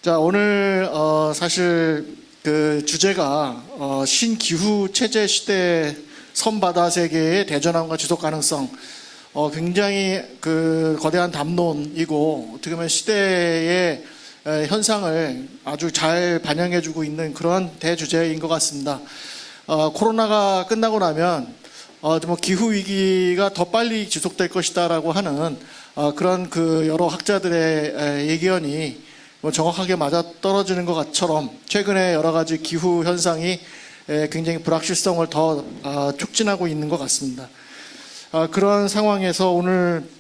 자, 오늘 사실 그 주제가 신기후 체제 시대 섬바다 세계의 대전함과 지속 가능성, 굉장히 그 거대한 담론이고 어떻게 보면 시대의 현상을 아주 잘 반영해주고 있는 그러한 대주제인 것 같습니다. 코로나가 끝나고 나면 뭐 기후 위기가 더 빨리 지속될 것이다라고 하는 그런 그 여러 학자들의 예견이 뭐 정확하게 맞아 떨어지는 것처럼 최근에 여러 가지 기후 현상이 굉장히 불확실성을 더 촉진하고 있는 것 같습니다. 그런 상황에서 오늘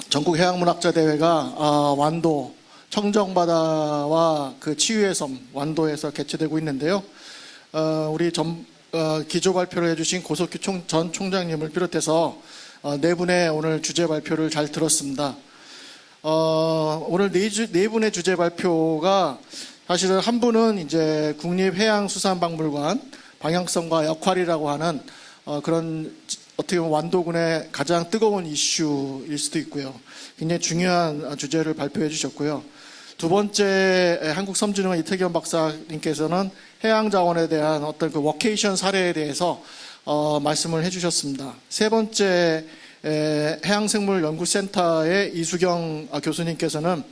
전국 해양문학자 대회가 완도 청정바다와 그 치유의 섬 완도에서 개최되고 있는데요. 우리 기조 발표를 해주신 고석규 전 총장님을 비롯해서 네 분의 오늘 주제 발표를 잘 들었습니다. 오늘 네 분의 주제 발표가 사실은 한 분은 이제 국립해양수산박물관 방향성과 역할이라고 하는 그런 어떻게 보면 완도군의 가장 뜨거운 이슈일 수도 있고요. 굉장히 중요한 주제를 발표해 주셨고요. 두 번째 한국섬진흥원 이태경 박사님께서는 해양자원에 대한 어떤 그 워케이션 사례에 대해서 말씀을 해 주셨습니다. 세 번째 해양생물연구센터의 이수경 교수님께서는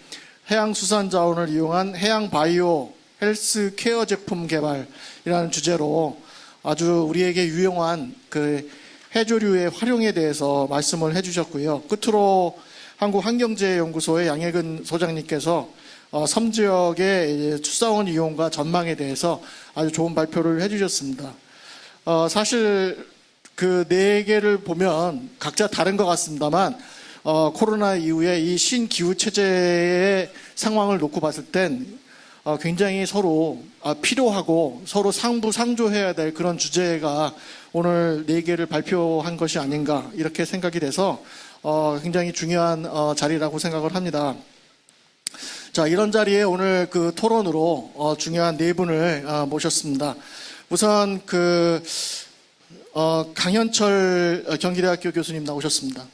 해양수산자원을 이용한 해양바이오 헬스케어 제품 개발이라는 주제로 아주 우리에게 유용한 그 해조류의 활용에 대해서 말씀을 해주셨고요. 끝으로 한국환경재해연구소의 양혜근 소장님께서 섬지역의 축사원 이용과 전망에 대해서 아주 좋은 발표를 해주셨습니다. 사실 그 네 개를 보면 각자 다른 것 같습니다만 코로나 이후에 이 신기후 체제의 상황을 놓고 봤을 땐 굉장히 서로 필요하고 서로 상부상조해야 될 그런 주제가 오늘 네 개를 발표한 것이 아닌가 이렇게 생각이 돼서 굉장히 중요한 자리라고 생각을 합니다. 자, 이런 자리에 오늘 그 토론으로 중요한 네 분을 모셨습니다. 우선 강현철 경기대학교 교수님 나오셨습니다.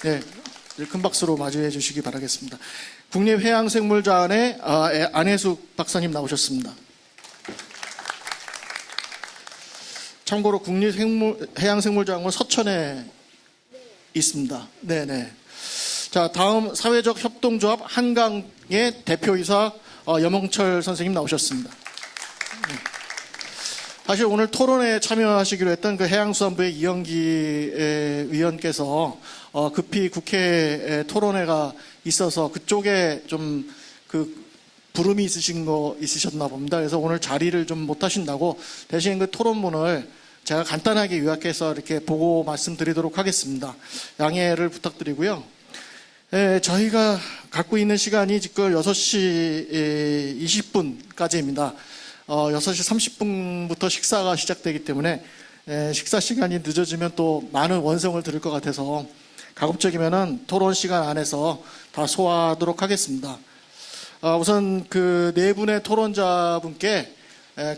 네, 큰 박수로 맞이해 주시기 바라겠습니다. 국립해양생물자원의 안혜숙 박사님 나오셨습니다. 참고로 국립해양생물자원은 서천에 있습니다. 네네. 자, 다음 사회적 협동조합 한강의 대표이사 염홍철 선생님 나오셨습니다. 네. 사실 오늘 토론에 참여하시기로 했던 그 해양수산부의 이영기 위원께서 급히 국회 토론회가 있어서 그쪽에 좀 그 부름이 있으셨나 봅니다. 그래서 오늘 자리를 좀 못 하신다고 대신 그 토론문을 제가 간단하게 요약해서 이렇게 보고 말씀드리도록 하겠습니다. 양해를 부탁드리고요. 저희가 갖고 있는 시간이 지금 6시 20분까지입니다. 6시 30분부터 식사가 시작되기 때문에 식사 시간이 늦어지면 또 많은 원성을 들을 것 같아서 가급적이면은 토론 시간 안에서 다 소화하도록 하겠습니다. 우선 그 네 분의 토론자분께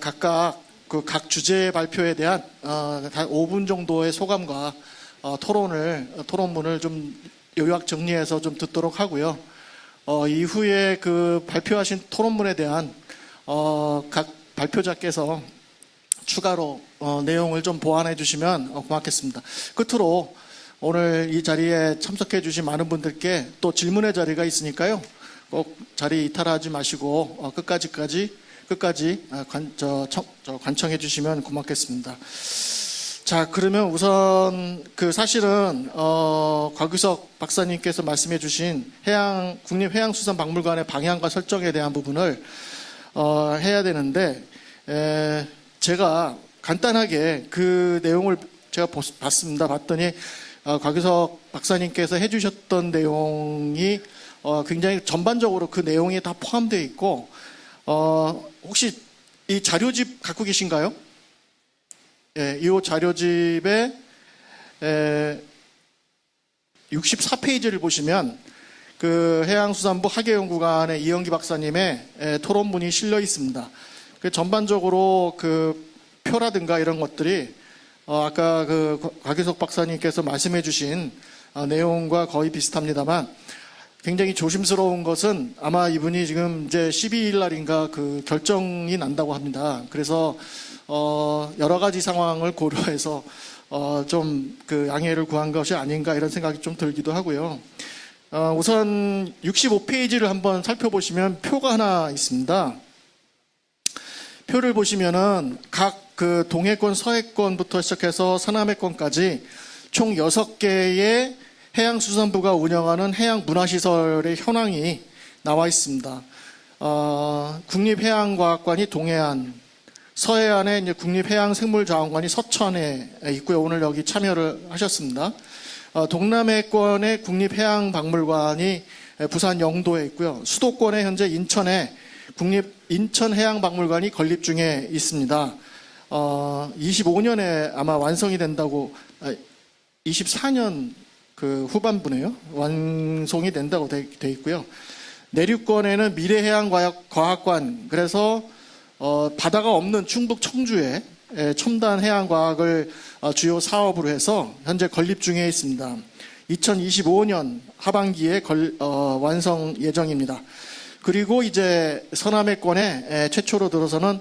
각각 그 각 주제 발표에 대한 5분 정도의 소감과 토론문을 좀 요약 정리해서 좀 듣도록 하고요. 이후에 그 발표하신 토론문에 대한 각 발표자께서 추가로 내용을 좀 보완해 주시면 고맙겠습니다. 끝으로 오늘 이 자리에 참석해 주신 많은 분들께 또 질문의 자리가 있으니까요. 꼭 자리 이탈하지 마시고 끝까지 관청해 주시면 고맙겠습니다. 자, 그러면 우선 그 사실은 곽유석 박사님께서 말씀해 주신 국립해양수산박물관의 방향과 설정에 대한 부분을 해야 되는데 제가 간단하게 그 내용을 제가 봤습니다. 봤더니 곽유석 박사님께서 해주셨던 내용이 굉장히 전반적으로 그 내용이 다 포함되어 있고 혹시 이 자료집 갖고 계신가요? 예, 이 자료집에 64페이지를 보시면 그 해양수산부 학예연구관의 이영기 박사님의 토론문이 실려 있습니다. 그 전반적으로 그 표라든가 이런 것들이 아까 그 곽유석 박사님께서 말씀해 주신 내용과 거의 비슷합니다만 굉장히 조심스러운 것은 아마 이분이 지금 이제 12일 날인가 그 결정이 난다고 합니다. 그래서 여러 가지 상황을 고려해서 좀 그 양해를 구한 것이 아닌가 이런 생각이 좀 들기도 하고요. 우선 65페이지를 한번 살펴보시면 표가 하나 있습니다. 표를 보시면은 각 그 동해권, 서해권부터 시작해서 서남해권까지 총 6개의 해양수산부가 운영하는 해양문화시설의 현황이 나와 있습니다. 국립해양과학관이 동해안, 서해안에 이제 국립해양생물자원관이 서천에 있고요. 오늘 여기 참여를 하셨습니다. 동남해권의 국립해양박물관이 부산 영도에 있고요. 수도권에 현재 인천에 인천해양박물관이 건립 중에 있습니다. 25년에 아마 완성이 된다고, 24년 그 후반부네요. 완성이 된다고 돼 있고요. 내륙권에는 미래해양과학관, 그래서 바다가 없는 충북 청주에 첨단 해양과학을 주요 사업으로 해서 현재 건립 중에 있습니다. 2025년 하반기에 완성 예정입니다. 그리고 이제 서남해권에 최초로 들어서는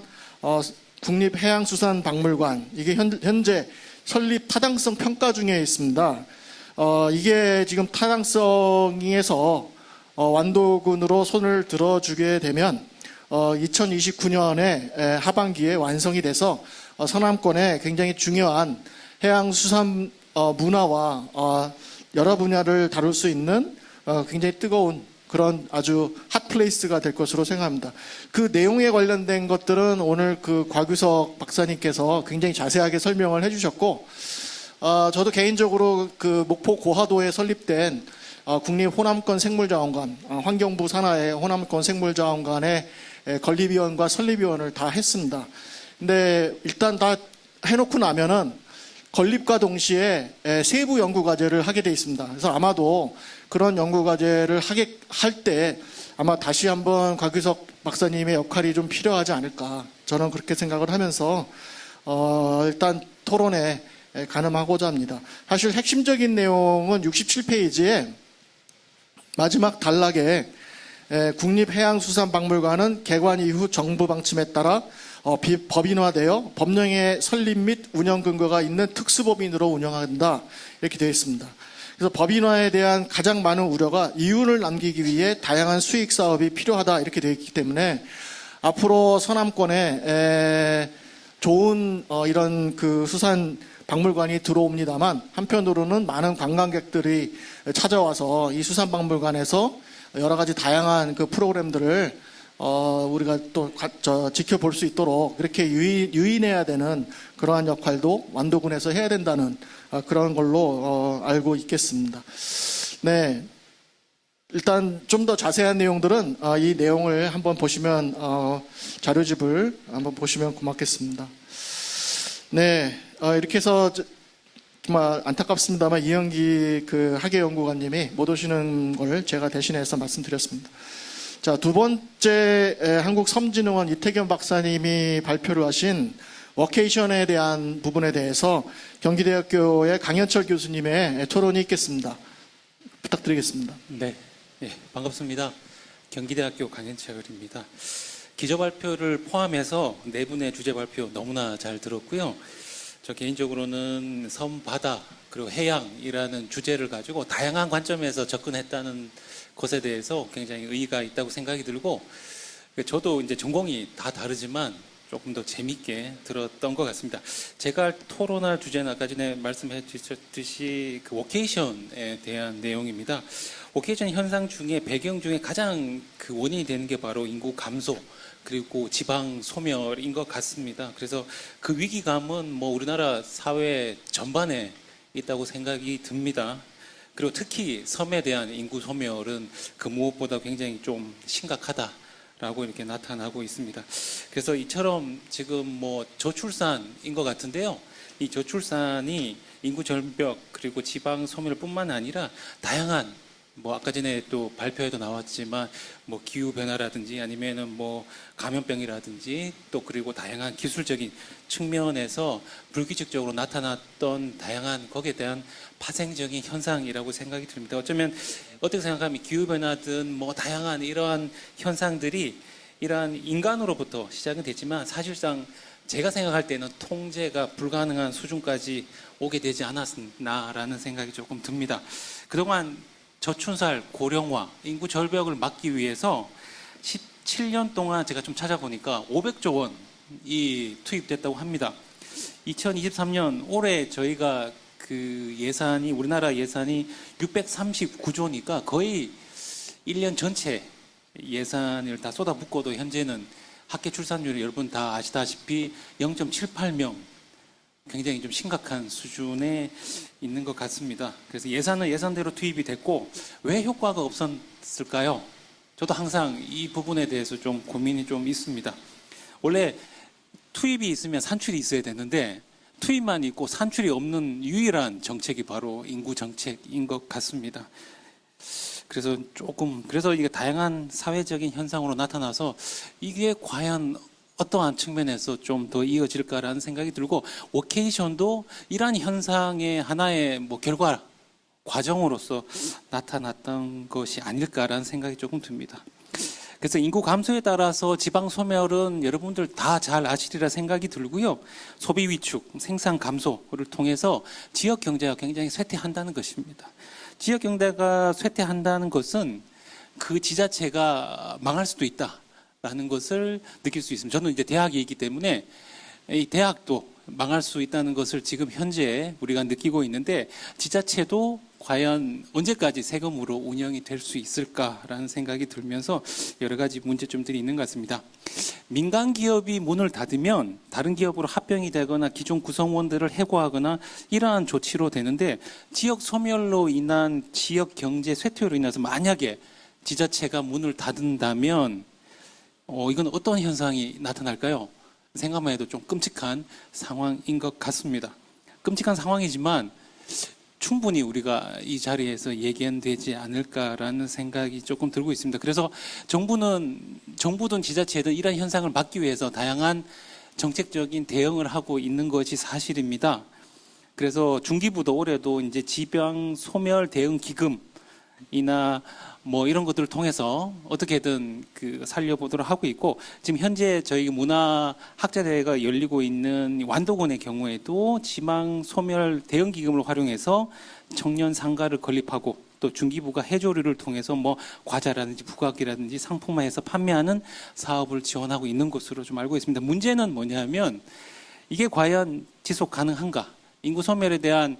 국립해양수산박물관, 이게 현재 설립 타당성 평가 중에 있습니다. 이게 지금 타당성에서 완도군으로 손을 들어주게 되면 2029년에 하반기에 완성이 돼서 서남권에 굉장히 중요한 해양수산 문화와 여러 분야를 다룰 수 있는 굉장히 뜨거운 그런 아주 핫플레이스가 될 것으로 생각합니다. 그 내용에 관련된 것들은 오늘 그 곽유석 박사님께서 굉장히 자세하게 설명을 해주셨고, 저도 개인적으로 그 목포 고하도에 설립된 국립호남권 생물자원관, 환경부 산하의 호남권 생물자원관의 건립위원과 설립위원을 다 했습니다. 근데 일단 다 해놓고 나면은 건립과 동시에 세부 연구과제를 하게 돼 있습니다. 그래서 아마도 그런 연구과제를 할 때 아마 다시 한번 곽유석 박사님의 역할이 좀 필요하지 않을까, 저는 그렇게 생각을 하면서 일단 토론에 가늠하고자 합니다. 사실 핵심적인 내용은 67페이지에 마지막 단락에 국립해양수산박물관은 개관 이후 정부 방침에 따라 법인화되어 법령의 설립 및 운영 근거가 있는 특수법인으로 운영한다, 이렇게 되어 있습니다. 그래서 법인화에 대한 가장 많은 우려가 이윤을 남기기 위해 다양한 수익 사업이 필요하다, 이렇게 되어 있기 때문에 앞으로 서남권에 좋은 이런 그 수산 박물관이 들어옵니다만, 한편으로는 많은 관광객들이 찾아와서 이 수산박물관에서 여러 가지 다양한 그 프로그램들을 우리가 또 지켜볼 수 있도록 그렇게 유인해야 되는 그러한 역할도 완도군에서 해야 된다는 그런 걸로 알고 있겠습니다. 네, 일단 좀 더 자세한 내용들은 이 내용을 한번 보시면 자료집을 한번 보시면 고맙겠습니다. 네, 이렇게 해서 정말 안타깝습니다만 이영기 그 학예연구관님이 못 오시는 걸 제가 대신해서 말씀드렸습니다. 자, 두 번째 한국섬진흥원 이태경 박사님이 발표를 하신 워케이션에 대한 부분에 대해서 경기대학교의 강현철 교수님의 토론이 있겠습니다. 부탁드리겠습니다. 네, 반갑습니다. 경기대학교 강현철입니다. 기조발표를 포함해서 네 분의 주제 발표 너무나 잘 들었고요. 저 개인적으로는 섬, 바다, 그리고 해양이라는 주제를 가지고 다양한 관점에서 접근했다는 것에 대해서 굉장히 의의가 있다고 생각이 들고, 저도 이제 전공이 다 다르지만 조금 더 재밌게 들었던 것 같습니다. 제가 토론할 주제는 아까 전에 말씀해 주셨듯이 그 워케이션에 대한 내용입니다. 워케이션 현상 중에 배경 중에 가장 그 원인이 되는 게 바로 인구 감소, 그리고 지방 소멸인 것 같습니다. 그래서 그 위기감은 뭐 우리나라 사회 전반에 있다고 생각이 듭니다. 그리고 특히 섬에 대한 인구 소멸은 그 무엇보다 굉장히 좀 심각하다라고 이렇게 나타나고 있습니다. 그래서 이처럼 지금 뭐 저출산인 것 같은데요. 이 저출산이 인구 절벽 그리고 지방 소멸뿐만 아니라 다양한 뭐 아까 전에 또 발표에도 나왔지만 뭐 기후 변화라든지 아니면은 뭐 감염병이라든지 또 그리고 다양한 기술적인 측면에서 불규칙적으로 나타났던 다양한 거기에 대한 파생적인 현상이라고 생각이 듭니다. 어쩌면 어떻게 생각하면 기후 변화든 뭐 다양한 이러한 현상들이 이러한 인간으로부터 시작은 됐지만 사실상 제가 생각할 때는 통제가 불가능한 수준까지 오게 되지 않았나라는 생각이 조금 듭니다. 그동안 저춘살, 고령화, 인구 절벽을 막기 위해서 17년 동안 제가 좀 찾아보니까 500조 원이 투입됐다고 합니다. 2023년 올해 저희가 그 예산이 우리나라 예산이 639조니까 거의 1년 전체 예산을 다 쏟아붓고도 현재는 학계 출산율이 여러분 다 아시다시피 0.78명 굉장히 좀 심각한 수준에 있는 것 같습니다. 그래서 예산은 예산대로 투입이 됐고 왜 효과가 없었을까요? 저도 항상 이 부분에 대해서 좀 고민이 좀 있습니다. 원래 투입이 있으면 산출이 있어야 되는데 투입만 있고 산출이 없는 유일한 정책이 바로 인구 정책인 것 같습니다. 그래서 이게 다양한 사회적인 현상으로 나타나서 이게 과연 어떠한 측면에서 좀 더 이어질까라는 생각이 들고 워케이션도 이러한 현상의 하나의 뭐 결과 과정으로서 나타났던 것이 아닐까라는 생각이 조금 듭니다. 그래서 인구 감소에 따라서 지방 소멸은 여러분들 다 잘 아시리라 생각이 들고요. 소비 위축, 생산 감소를 통해서 지역 경제가 굉장히 쇠퇴한다는 것입니다. 지역 경제가 쇠퇴한다는 것은 그 지자체가 망할 수도 있다라는 것을 느낄 수 있습니다. 저는 이제 대학이기 때문에 이 대학도 망할 수 있다는 것을 지금 현재 우리가 느끼고 있는데 지자체도 과연 언제까지 세금으로 운영이 될 수 있을까라는 생각이 들면서 여러 가지 문제점들이 있는 것 같습니다. 민간 기업이 문을 닫으면 다른 기업으로 합병이 되거나 기존 구성원들을 해고하거나 이러한 조치로 되는데 지역 소멸로 인한 지역 경제 쇠퇴로 인해서 만약에 지자체가 문을 닫는다면 이건 어떤 현상이 나타날까요? 생각만 해도 좀 끔찍한 상황인 것 같습니다. 끔찍한 상황이지만 충분히 우리가 이 자리에서 예견되지 않을까라는 생각이 조금 들고 있습니다. 그래서 정부든 지자체든 이런 현상을 막기 위해서 다양한 정책적인 대응을 하고 있는 것이 사실입니다. 그래서 중기부도 올해도 이제 지방 소멸 대응 기금이나 뭐 이런 것들을 통해서 어떻게든 살려보도록 하고 있고 지금 현재 저희 문화학자대회가 열리고 있는 완도군의 경우에도 지방 소멸 대응 기금을 활용해서 청년 상가를 건립하고 또 중기부가 해조류를 통해서 뭐 과자라든지 부각이라든지 상품화해서 판매하는 사업을 지원하고 있는 것으로 좀 알고 있습니다. 문제는 뭐냐면 이게 과연 지속 가능한가? 인구 소멸에 대한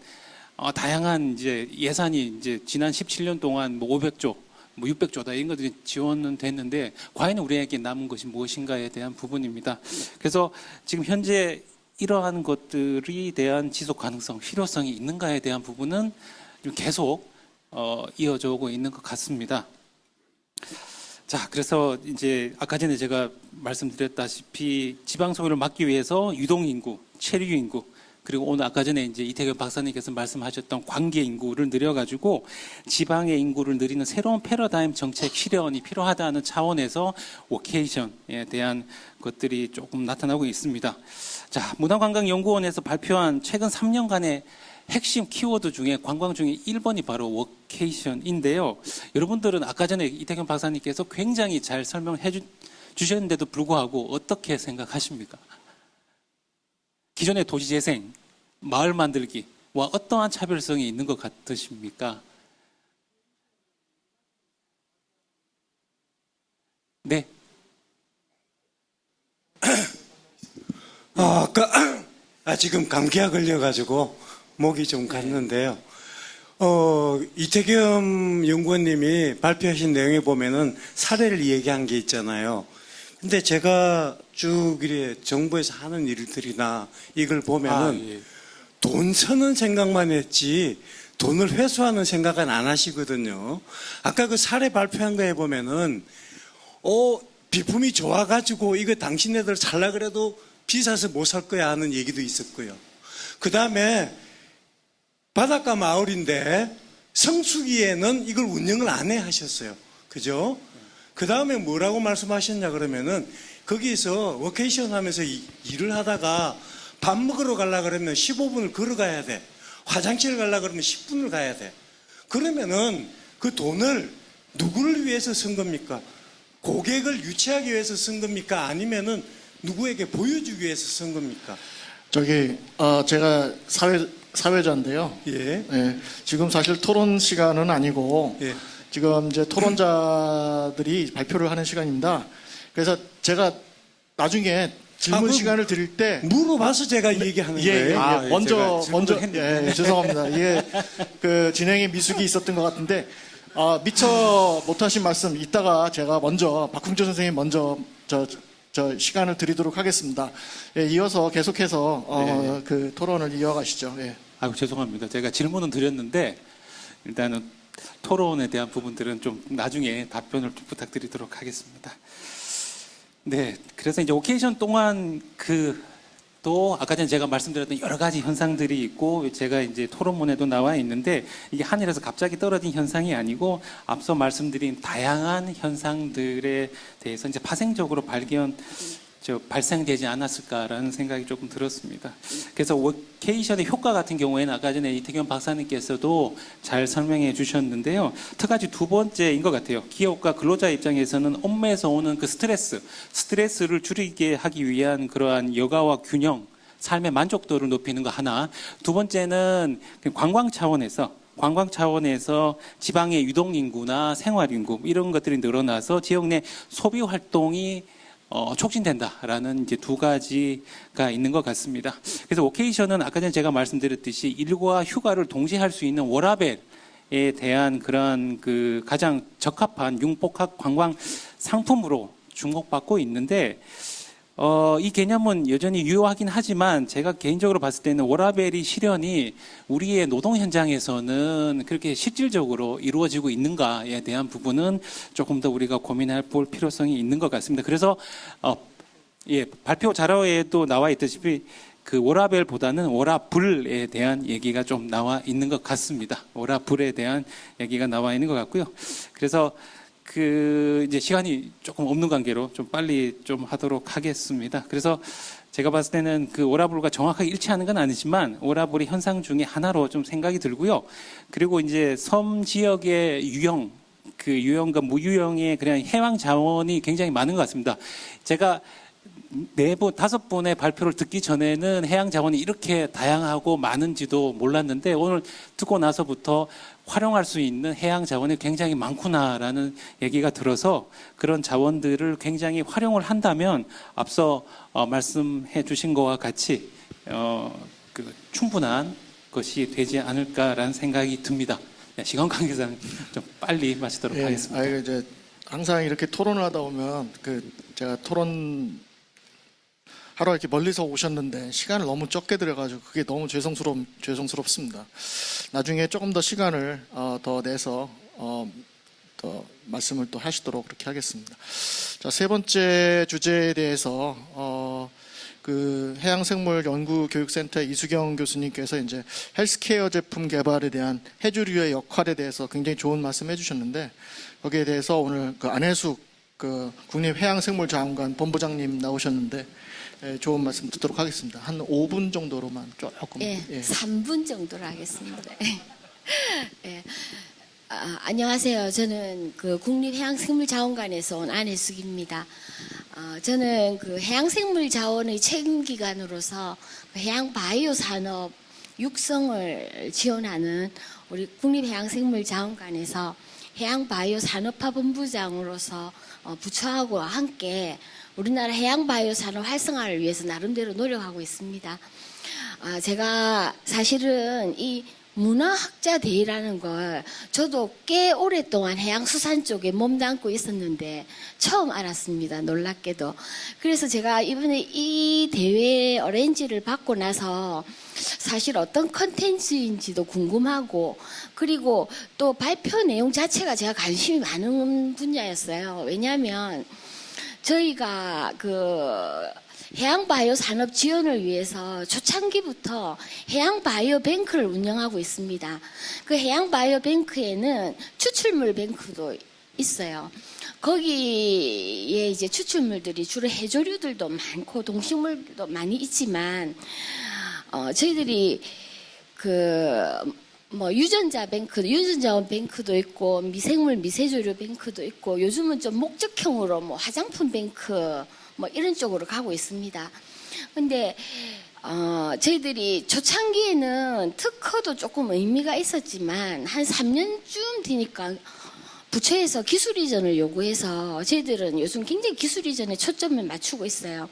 다양한 이제 예산이 이제 지난 17년 동안 뭐 500조, 뭐 600조다 이런 것들이 지원은 됐는데 과연 우리에게 남은 것이 무엇인가에 대한 부분입니다. 그래서 지금 현재 이러한 것들이 대한 지속 가능성, 필요성이 있는가에 대한 부분은 계속 이어져 오고 있는 것 같습니다. 자, 그래서 이제 아까 전에 제가 말씀드렸다시피 지방 소멸을 막기 위해서 유동 인구, 체류 인구 그리고 오늘 아까 전에 이제 이태경 박사님께서 말씀하셨던 관계 인구를 늘려가지고 지방의 인구를 늘리는 새로운 패러다임 정책 실현이 필요하다는 차원에서 워케이션에 대한 것들이 조금 나타나고 있습니다. 자, 문화관광연구원에서 발표한 최근 3년간의 핵심 키워드 중에 관광 중에 1번이 바로 워케이션인데요. 여러분들은 아까 전에 이태경 박사님께서 굉장히 잘 설명해 주셨는데도 불구하고 어떻게 생각하십니까? 기존의 도시재생, 마을 만들기와 어떠한 차별성이 있는 것 같으십니까? 네. 지금 감기가 걸려가지고 목이 좀 갔는데요. 이태겸 연구원님이 발표하신 내용에 보면은 사례를 얘기한 게 있잖아요. 근데 제가 쭉 이래 정부에서 하는 일들이나 이걸 보면은 돈 쓰는 생각만 했지 돈을 회수하는 생각은 안 하시거든요. 아까 그 사례 발표한 거에 보면은 비품이 좋아가지고 이거 당신네들 살라 그래도 비싸서 못 살 거야 하는 얘기도 있었고요. 그 다음에 바닷가 마을인데 성수기에는 이걸 운영을 안 해 하셨어요. 그죠? 그 다음에 뭐라고 말씀하셨냐 그러면은 거기서 워케이션 하면서 일을 하다가 밥 먹으러 가려 그러면 15분을 걸어가야 돼. 화장실 가려 그러면 10분을 가야 돼. 그러면은 그 돈을 누구를 위해서 쓴 겁니까? 고객을 유치하기 위해서 쓴 겁니까? 아니면은 누구에게 보여주기 위해서 쓴 겁니까? 제가 사회자인데요. 예. 예, 지금 사실 토론 시간은 아니고 예. 지금 이제 토론자들이 발표를 하는 시간입니다. 그래서 제가 나중에 질문 그럼 시간을 드릴 때 물어봐서 제가 얘기하는 예, 거예요. 아, 먼저 제가 질문을 예, 했는데. 죄송합니다. 이게 그 진행에 미숙이 있었던 것 같은데 미처 못하신 말씀 이따가 제가 먼저 박흥조 선생님 먼저 저 시간을 드리도록 하겠습니다. 예, 이어서 계속해서 그 토론을 이어가시죠. 예. 아이고, 죄송합니다. 제가 질문은 드렸는데 일단은 토론에 대한 부분들은 좀 나중에 답변을 좀 부탁드리도록 하겠습니다. 네, 그래서 이제 오케이션 동안 또 아까 전에 제가 말씀드렸던 여러 가지 현상들이 있고 제가 이제 토론문에도 나와 있는데 이게 하늘에서 갑자기 떨어진 현상이 아니고 앞서 말씀드린 다양한 현상들에 대해서 이제 파생적으로 발생되지 않았을까라는 생각이 조금 들었습니다. 그래서 워케이션의 효과 같은 경우에는 아까 전에 이태경 박사님께서도 잘 설명해 주셨는데요. 특히 두 번째인 것 같아요. 기업과 근로자 입장에서는 업무에서 오는 그 스트레스를 줄이게 하기 위한 그러한 여가와 균형, 삶의 만족도를 높이는 거 하나. 두 번째는 관광 차원에서 지방의 유동인구나 생활인구 이런 것들이 늘어나서 지역 내 소비 활동이 촉진된다라는 이제 두 가지가 있는 것 같습니다. 그래서 오케이션은 아까 전에 제가 말씀드렸듯이 일과 휴가를 동시에 할 수 있는 워라밸에 대한 그런 그 가장 적합한 융복합 관광 상품으로 주목받고 있는데 이 개념은 여전히 유효하긴 하지만 제가 개인적으로 봤을 때는 워라밸이 실현이 우리의 노동 현장에서는 그렇게 실질적으로 이루어지고 있는가에 대한 부분은 조금 더 우리가 고민해 볼 필요성이 있는 것 같습니다. 그래서 발표 자료에도 나와 있다시피 그 워라밸보다는 워라불에 대한 얘기가 좀 나와 있는 것 같습니다. 워라불에 대한 얘기가 나와 있는 것 같고요. 그래서 이제 시간이 조금 없는 관계로 좀 빨리 좀 하도록 하겠습니다. 그래서 제가 봤을 때는 그 오라불과 정확하게 일치하는 건 아니지만 오라불의 현상 중에 하나로 좀 생각이 들고요. 그리고 이제 섬 지역의 유형과 무유형의 그냥 해양 자원이 굉장히 많은 것 같습니다. 제가 5분의 발표를 듣기 전에는 해양 자원이 이렇게 다양하고 많은지도 몰랐는데 오늘 듣고 나서부터 활용할 수 있는 해양 자원이 굉장히 많구나라는 얘기가 들어서 그런 자원들을 굉장히 활용을 한다면 앞서 말씀해 주신 것과 같이 충분한 것이 되지 않을까라는 생각이 듭니다. 네, 시간 관계상 좀 빨리 마치도록 하겠습니다. 이제 항상 이렇게 토론을 하다 보면 제가 토론 하러 이렇게 멀리서 오셨는데 시간을 너무 적게 들여가지고 그게 너무 죄송스럽습니다. 나중에 조금 더 시간을 더 내서 더 말씀을 또 하시도록 그렇게 하겠습니다. 자, 세 번째 주제에 대해서 그 해양생물연구교육센터 이수경 교수님께서 이제 헬스케어 제품 개발에 대한 해조류의 역할에 대해서 굉장히 좋은 말씀 해주셨는데 거기에 대해서 오늘 그 안혜숙 국립해양생물자원관 본부장님 나오셨는데 좋은 말씀 듣도록 하겠습니다. 한 5분 정도로만 조금. 예, 3분 정도로 하겠습니다. 예. 안녕하세요. 저는 그 국립해양생물자원관에서 온 안혜숙입니다. 저는 그 해양생물자원의 책임기관으로서 해양바이오 산업 육성을 지원하는 우리 국립해양생물자원관에서 해양바이오 산업화 본부장으로서 부처하고 함께 우리나라 해양바이오 산업 활성화를 위해서 나름대로 노력하고 있습니다. 제가 사실은 이 문화학자 대회라는 걸 저도 꽤 오랫동안 해양수산 쪽에 몸담고 있었는데 처음 알았습니다. 놀랍게도. 그래서 제가 이번에 이 대회 어레인지를 받고 나서 사실 어떤 컨텐츠인지도 궁금하고 그리고 또 발표 내용 자체가 제가 관심이 많은 분야였어요. 왜냐하면 저희가 그 해양바이오 산업 지원을 위해서 초창기부터 해양바이오뱅크를 운영하고 있습니다. 그 해양바이오뱅크에는 추출물 뱅크도 있어요. 거기에 이제 추출물들이 주로 해조류들도 많고 동식물도 많이 있지만 저희들이 유전자 뱅크도 있고 미생물 미세조류 뱅크도 있고 요즘은 좀 목적형으로 화장품 뱅크 이런 쪽으로 가고 있습니다. 근데 저희들이 초창기에는 특허도 조금 의미가 있었지만 한 3년쯤 뒤니까 부처에서 기술 이전을 요구해서 저희들은 요즘 굉장히 기술 이전에 초점을 맞추고 있어요.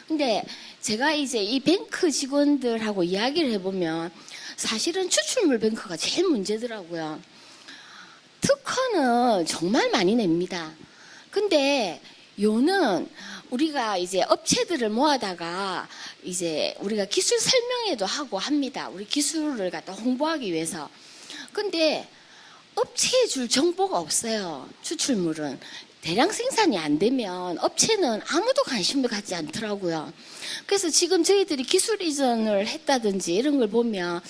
근데 제가 이제 이 뱅크 직원들하고 이야기를 해보면 사실은 추출물 뱅크가 제일 문제더라고요. 특허는 정말 많이 냅니다. 근데 요는 우리가 이제 업체들을 모아다가 이제 우리가 기술 설명회도 하고 합니다. 우리 기술을 갖다 홍보하기 위해서. 근데 업체에 줄 정보가 없어요. 추출물은. 대량 생산이 안 되면 업체는 아무도 관심을 갖지 않더라고요. 그래서 지금 저희들이 기술 이전을 했다든지 이런 걸 보면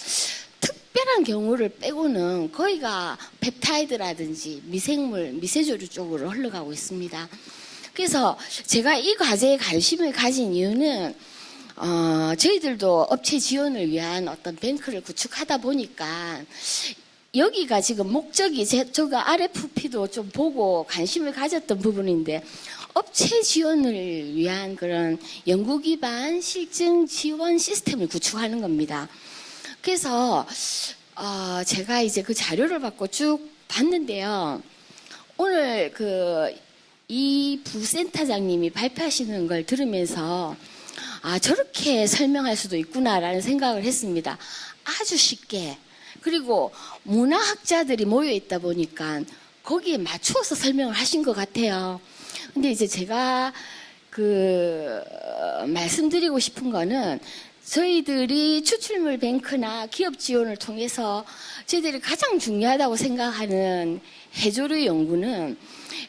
특별한 경우를 빼고는 거의가 펩타이드라든지 미생물, 미세조류 쪽으로 흘러가고 있습니다. 그래서 제가 이 과제에 관심을 가진 이유는 저희들도 업체 지원을 위한 어떤 뱅크를 구축하다 보니까 여기가 지금 목적이 제가 RFP도 좀 보고 관심을 가졌던 부분인데 업체 지원을 위한 그런 연구 기반 실증 지원 시스템을 구축하는 겁니다. 그래서 제가 이제 그 자료를 받고 쭉 봤는데요. 오늘 이 부센터장님이 발표하시는 걸 들으면서 저렇게 설명할 수도 있구나라는 생각을 했습니다. 아주 쉽게. 그리고 문화학자들이 모여 있다 보니까 거기에 맞추어서 설명을 하신 것 같아요. 근데 이제 제가 말씀드리고 싶은 거는 저희들이 추출물 뱅크나 기업 지원을 통해서 저희들이 가장 중요하다고 생각하는 해조류 연구는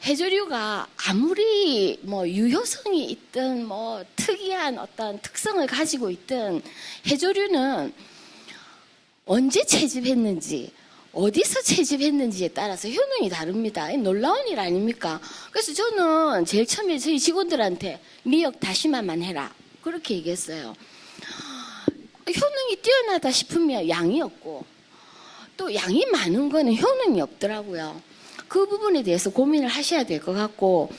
해조류가 아무리 유효성이 있든 특이한 어떤 특성을 가지고 있든 해조류는 언제 채집했는지 어디서 채집했는지에 따라서 효능이 다릅니다. 놀라운 일 아닙니까? 그래서 저는 제일 처음에 저희 직원들한테 미역 다시마만 해라 그렇게 얘기했어요. 효능이 뛰어나다 싶으면 양이 없고 또 양이 많은 거는 효능이 없더라고요. 그 부분에 대해서 고민을 하셔야 될 것 같고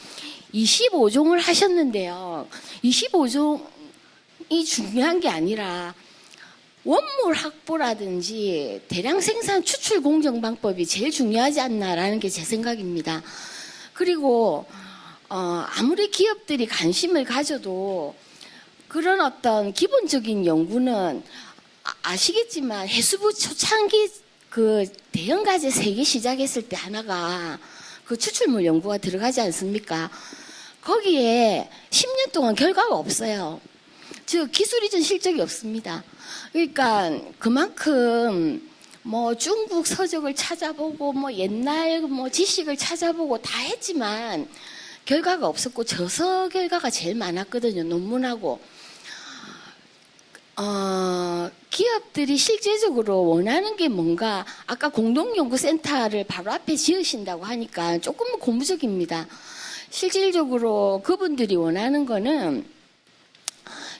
25종을 하셨는데요. 25종이 중요한 게 아니라 원물 확보라든지 대량 생산 추출 공정 방법이 제일 중요하지 않나라는 게 제 생각입니다. 그리고 아무리 기업들이 관심을 가져도 그런 어떤 기본적인 연구는 아시겠지만 해수부 초창기 대형 가제 3개 시작했을 때 하나가 추출물 연구가 들어가지 않습니까? 거기에 10년 동안 결과가 없어요. 즉 기술 이전 실적이 없습니다. 그러니까 그만큼 중국 서적을 찾아보고 옛날 지식을 찾아보고 다 했지만 결과가 없었고 저서 결과가 제일 많았거든요. 논문하고. 기업들이 실제적으로 원하는 게 뭔가 아까 공동연구센터를 바로 앞에 지으신다고 하니까 조금 고무적입니다. 실질적으로 그분들이 원하는 거는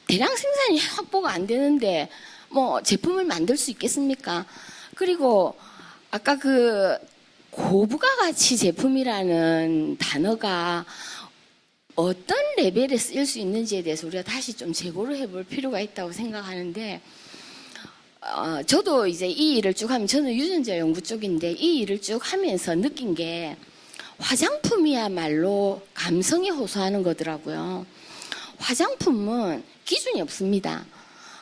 대량 생산이 확보가 안 되는데 제품을 만들 수 있겠습니까? 그리고 아까 고부가 가치 제품이라는 단어가 어떤 레벨에 쓰일 수 있는지에 대해서 우리가 다시 좀 재고를 해볼 필요가 있다고 생각하는데 저도 이제 이 일을 쭉 하면 저는 유전자 연구 쪽인데 이 일을 쭉 하면서 느낀 게 화장품이야말로 감성에 호소하는 거더라고요. 화장품은 기준이 없습니다.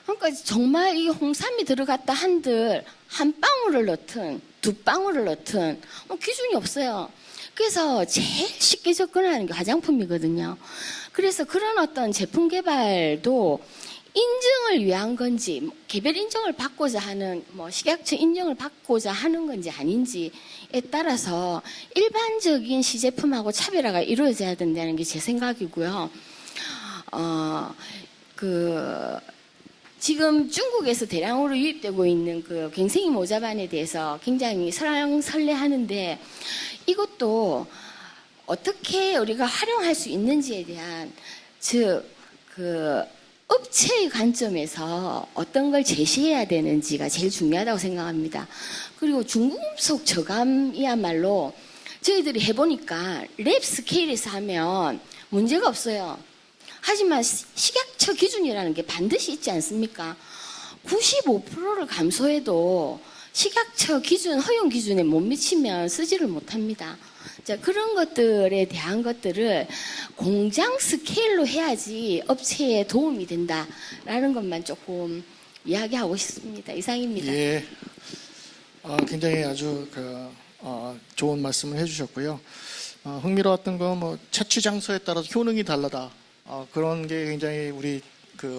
그러니까 정말 이 홍삼이 들어갔다 한들 한 방울을 넣든 두 방울을 넣든 기준이 없어요. 그래서 제일 쉽게 접근하는 게 화장품이거든요. 그래서 그런 어떤 제품 개발도 인증을 위한 건지 개별 인정을 받고자 하는 식약처 인정을 받고자 하는 건지 아닌지에 따라서 일반적인 시제품하고 차별화가 이루어져야 된다는 게 제 생각이고요. 지금 중국에서 대량으로 유입되고 있는 그 갱생이 모자반에 대해서 굉장히 설레하는데 이것도 어떻게 우리가 활용할 수 있는지에 대한 업체의 관점에서 어떤 걸 제시해야 되는지가 제일 중요하다고 생각합니다. 그리고 중금속 저감이야말로 저희들이 해보니까 랩 스케일에서 하면 문제가 없어요. 하지만 식약처 기준이라는 게 반드시 있지 않습니까? 95%를 감소해도 식약처 기준, 허용 기준에 못 미치면 쓰지를 못합니다. 자, 그런 것들에 대한 것들을 공장 스케일로 해야지 업체에 도움이 된다라는 것만 조금 이야기하고 싶습니다. 이상입니다. 예. 굉장히 아주 좋은 말씀을 해주셨고요. 흥미로웠던 건 뭐 채취 장소에 따라서 효능이 다르다. 그런 게 굉장히 우리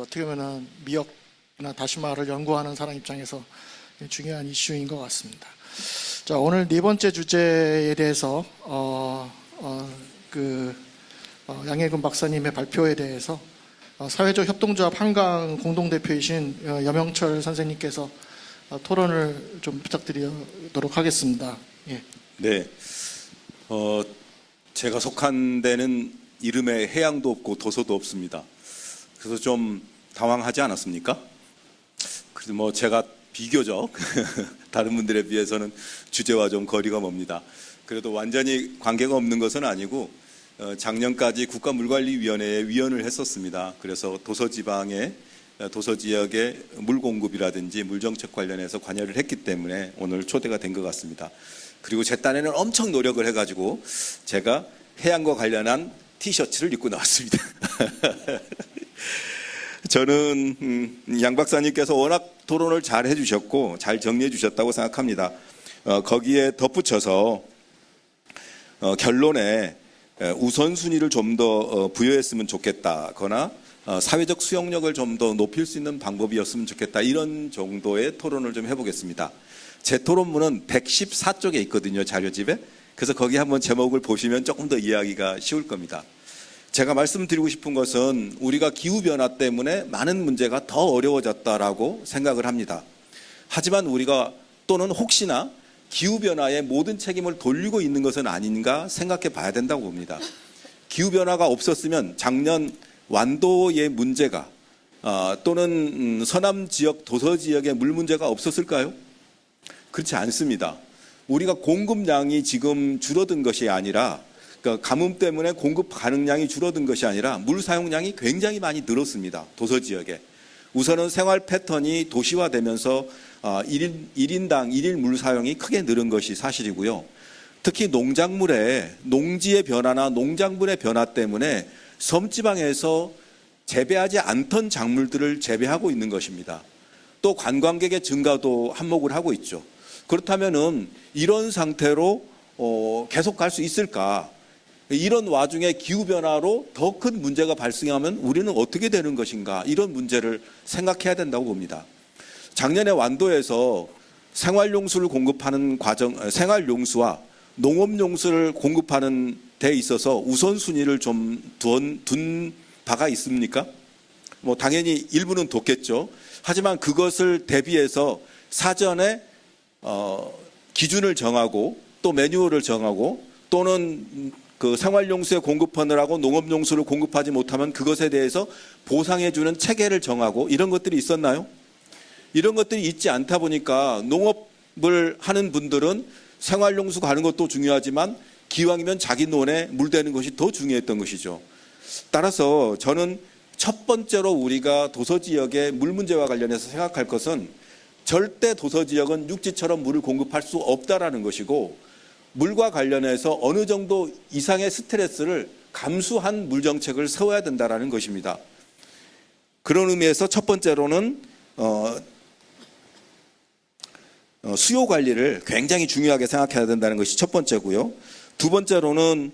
어떻게 보면은 미역이나 다시마를 연구하는 사람 입장에서 중요한 이슈인 것 같습니다. 자, 오늘 네 번째 주제에 대해서 양혜근 박사님의 발표에 대해서 사회적 협동조합 한강 공동대표이신 여명철 선생님께서 토론을 좀 부탁드리도록 하겠습니다. 예. 네. 제가 속한 데는 이름에 해양도 없고 도서도 없습니다. 그래서 좀 당황하지 않았습니까? 그래도 뭐 제가 비교적 다른 분들에 비해서는 주제와 좀 거리가 멉니다. 그래도 완전히 관계가 없는 것은 아니고 작년까지 국가물관리위원회에 위원을 했었습니다. 그래서 도서지방의 도서지역의 물공급이라든지 물정책 관련해서 관여를 했기 때문에 오늘 초대가 된 것 같습니다. 그리고 제 딴에는 엄청 노력을 해가지고 제가 해양과 관련한 티셔츠를 입고 나왔습니다. 저는 양 박사님께서 워낙 토론을 잘 해주셨고 잘 정리해 주셨다고 생각합니다. 거기에 덧붙여서 결론에 우선순위를 좀 더 부여했으면 좋겠다거나 사회적 수용력을 좀 더 높일 수 있는 방법이었으면 좋겠다, 이런 정도의 토론을 좀 해보겠습니다. 제 토론문은 114쪽에 있거든요, 자료집에. 그래서 거기 한번 제목을 보시면 조금 더 이해하기가 쉬울 겁니다. 제가 말씀드리고 싶은 것은 우리가 기후변화 때문에 많은 문제가 더 어려워졌다라고 생각을 합니다. 하지만 우리가 또는 혹시나 기후변화에 모든 책임을 돌리고 있는 것은 아닌가 생각해 봐야 된다고 봅니다. 기후변화가 없었으면 작년 완도의 문제가 또는 서남 지역, 도서 지역의 물 문제가 없었을까요? 그렇지 않습니다. 우리가 공급량이 지금 줄어든 것이 아니라, 그러니까 가뭄 때문에 공급 가능량이 줄어든 것이 아니라 물 사용량이 굉장히 많이 늘었습니다. 도서 지역에. 우선은 생활 패턴이 도시화되면서 1인당 1일 물 사용이 크게 늘은 것이 사실이고요. 특히 농작물의 농지의 변화나 농작물의 변화 때문에 섬지방에서 재배하지 않던 작물들을 재배하고 있는 것입니다. 또 관광객의 증가도 한몫을 하고 있죠. 그렇다면은 이런 상태로 계속 갈 수 있을까? 이런 와중에 기후변화로 더 큰 문제가 발생하면 우리는 어떻게 되는 것인가? 이런 문제를 생각해야 된다고 봅니다. 작년에 완도에서 생활용수를 공급하는 생활용수와 농업용수를 공급하는 데 있어서 우선순위를 좀 둔 바가 있습니까? 뭐 당연히 일부는 뒀겠죠. 하지만 그것을 대비해서 사전에 기준을 정하고 또 매뉴얼을 정하고 또는 그 생활용수에 공급하느라고 농업용수를 공급하지 못하면 그것에 대해서 보상해주는 체계를 정하고 이런 것들이 있었나요? 이런 것들이 있지 않다 보니까 농업을 하는 분들은 생활용수 가는 것도 중요하지만 기왕이면 자기 논에 물 대는 것이 더 중요했던 것이죠. 따라서 저는 첫 번째로 우리가 도서지역의 물 문제와 관련해서 생각할 것은 절대 도서지역은 육지처럼 물을 공급할 수 없다라는 것이고, 물과 관련해서 어느 정도 이상의 스트레스를 감수한 물정책을 세워야 된다는 것입니다. 그런 의미에서 첫 번째로는 수요 관리를 굉장히 중요하게 생각해야 된다는 것이 첫 번째고요. 두 번째로는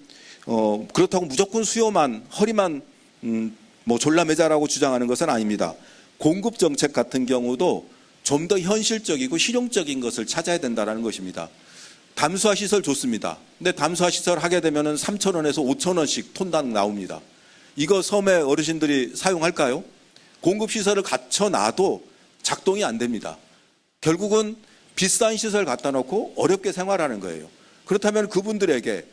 그렇다고 무조건 수요만, 허리만 뭐 졸라매자라고 주장하는 것은 아닙니다. 공급 정책 같은 경우도 좀 더 현실적이고 실용적인 것을 찾아야 된다는 것입니다. 담수화 시설 좋습니다. 근데 담수화 시설 하게 되면 3,000원에서 5,000원씩 톤당 나옵니다. 이거 섬의 어르신들이 사용할까요? 공급시설을 갖춰놔도 작동이 안 됩니다. 결국은 비싼 시설 갖다 놓고 어렵게 생활하는 거예요. 그렇다면 그분들에게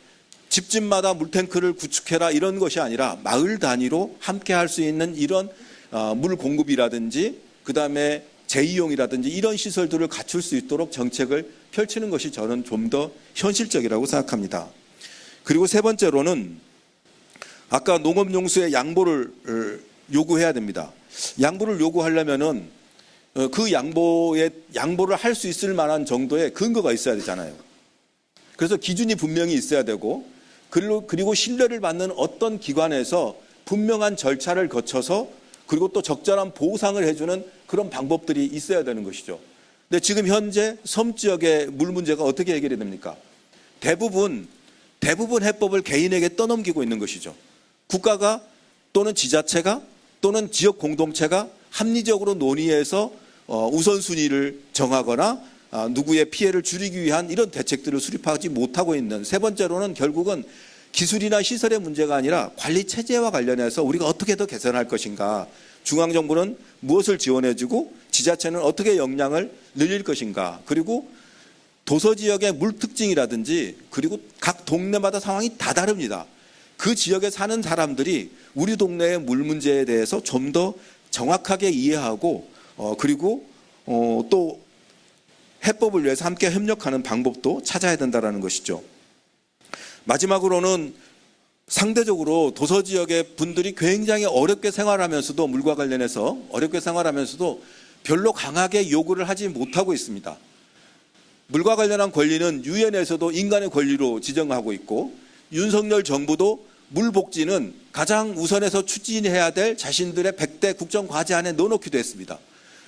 집집마다 물탱크를 구축해라 이런 것이 아니라 마을 단위로 함께 할 수 있는 이런 물 공급이라든지 그다음에 재이용이라든지 이런 시설들을 갖출 수 있도록 정책을 펼치는 것이 저는 좀 더 현실적이라고 생각합니다. 그리고 세 번째로는 아까 농업용수의 양보를 요구해야 됩니다. 양보를 요구하려면은 그 양보를 할 수 있을 만한 정도의 근거가 있어야 되잖아요. 그래서 기준이 분명히 있어야 되고 그리고 신뢰를 받는 어떤 기관에서 분명한 절차를 거쳐서 그리고 또 적절한 보상을 해주는 그런 방법들이 있어야 되는 것이죠. 근데 지금 현재 섬 지역의 물 문제가 어떻게 해결이 됩니까? 대부분 해법을 개인에게 떠넘기고 있는 것이죠. 국가가 또는 지자체가 또는 지역 공동체가 합리적으로 논의해서 우선순위를 정하거나 누구의 피해를 줄이기 위한 이런 대책들을 수립하지 못하고 있는 세 번째로는 결국은 기술이나 시설의 문제가 아니라 관리 체제와 관련해서 우리가 어떻게 더 개선할 것인가, 중앙정부는 무엇을 지원해주고 지자체는 어떻게 역량을 늘릴 것인가, 그리고 도서지역의 물 특징이라든지 그리고 각 동네마다 상황이 다 다릅니다. 그 지역에 사는 사람들이 우리 동네의 물 문제에 대해서 좀 더 정확하게 이해하고 그리고 또 해법을 위해서 함께 협력하는 방법도 찾아야 된다는 것이죠. 마지막으로는 상대적으로 도서지역의 분들이 굉장히 어렵게 생활하면서도 물과 관련해서 어렵게 생활하면서도 별로 강하게 요구를 하지 못하고 있습니다. 물과 관련한 권리는 유엔에서도 인간의 권리로 지정하고 있고 윤석열 정부도 물 복지는 가장 우선해서 추진해야 될 자신들의 100대 국정과제 안에 넣어놓기도 했습니다.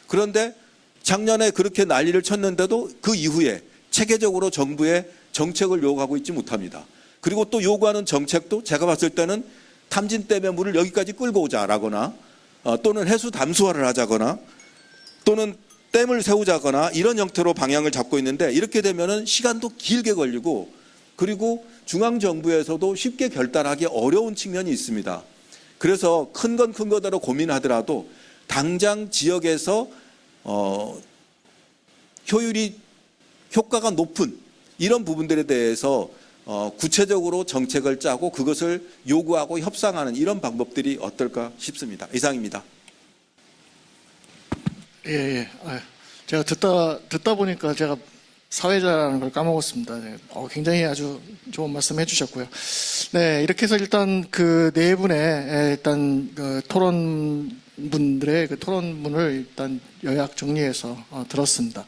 그런데 작년에 그렇게 난리를 쳤는데도 그 이후에 체계적으로 정부의 정책을 요구하고 있지 못합니다. 그리고 또 요구하는 정책도 제가 봤을 때는 탐진댐의 물을 여기까지 끌고 오자라거나 또는 해수 담수화를 하자거나 또는 댐을 세우자거나 이런 형태로 방향을 잡고 있는데 이렇게 되면은 시간도 길게 걸리고 그리고 중앙정부에서도 쉽게 결단하기 어려운 측면이 있습니다. 그래서 큰 건 큰 거대로 고민하더라도 당장 지역에서 효과가 높은 이런 부분들에 대해서 구체적으로 정책을 짜고 그것을 요구하고 협상하는 이런 방법들이 어떨까 싶습니다. 이상입니다. 예. 제가 듣다 보니까 제가 사회자라는 걸 까먹었습니다. 네. 굉장히 아주 좋은 말씀 해주셨고요. 네, 이렇게 해서 일단 그 네 분의 일단 그 토론분들의 그 토론문을 일단 요약 정리해서 들었습니다.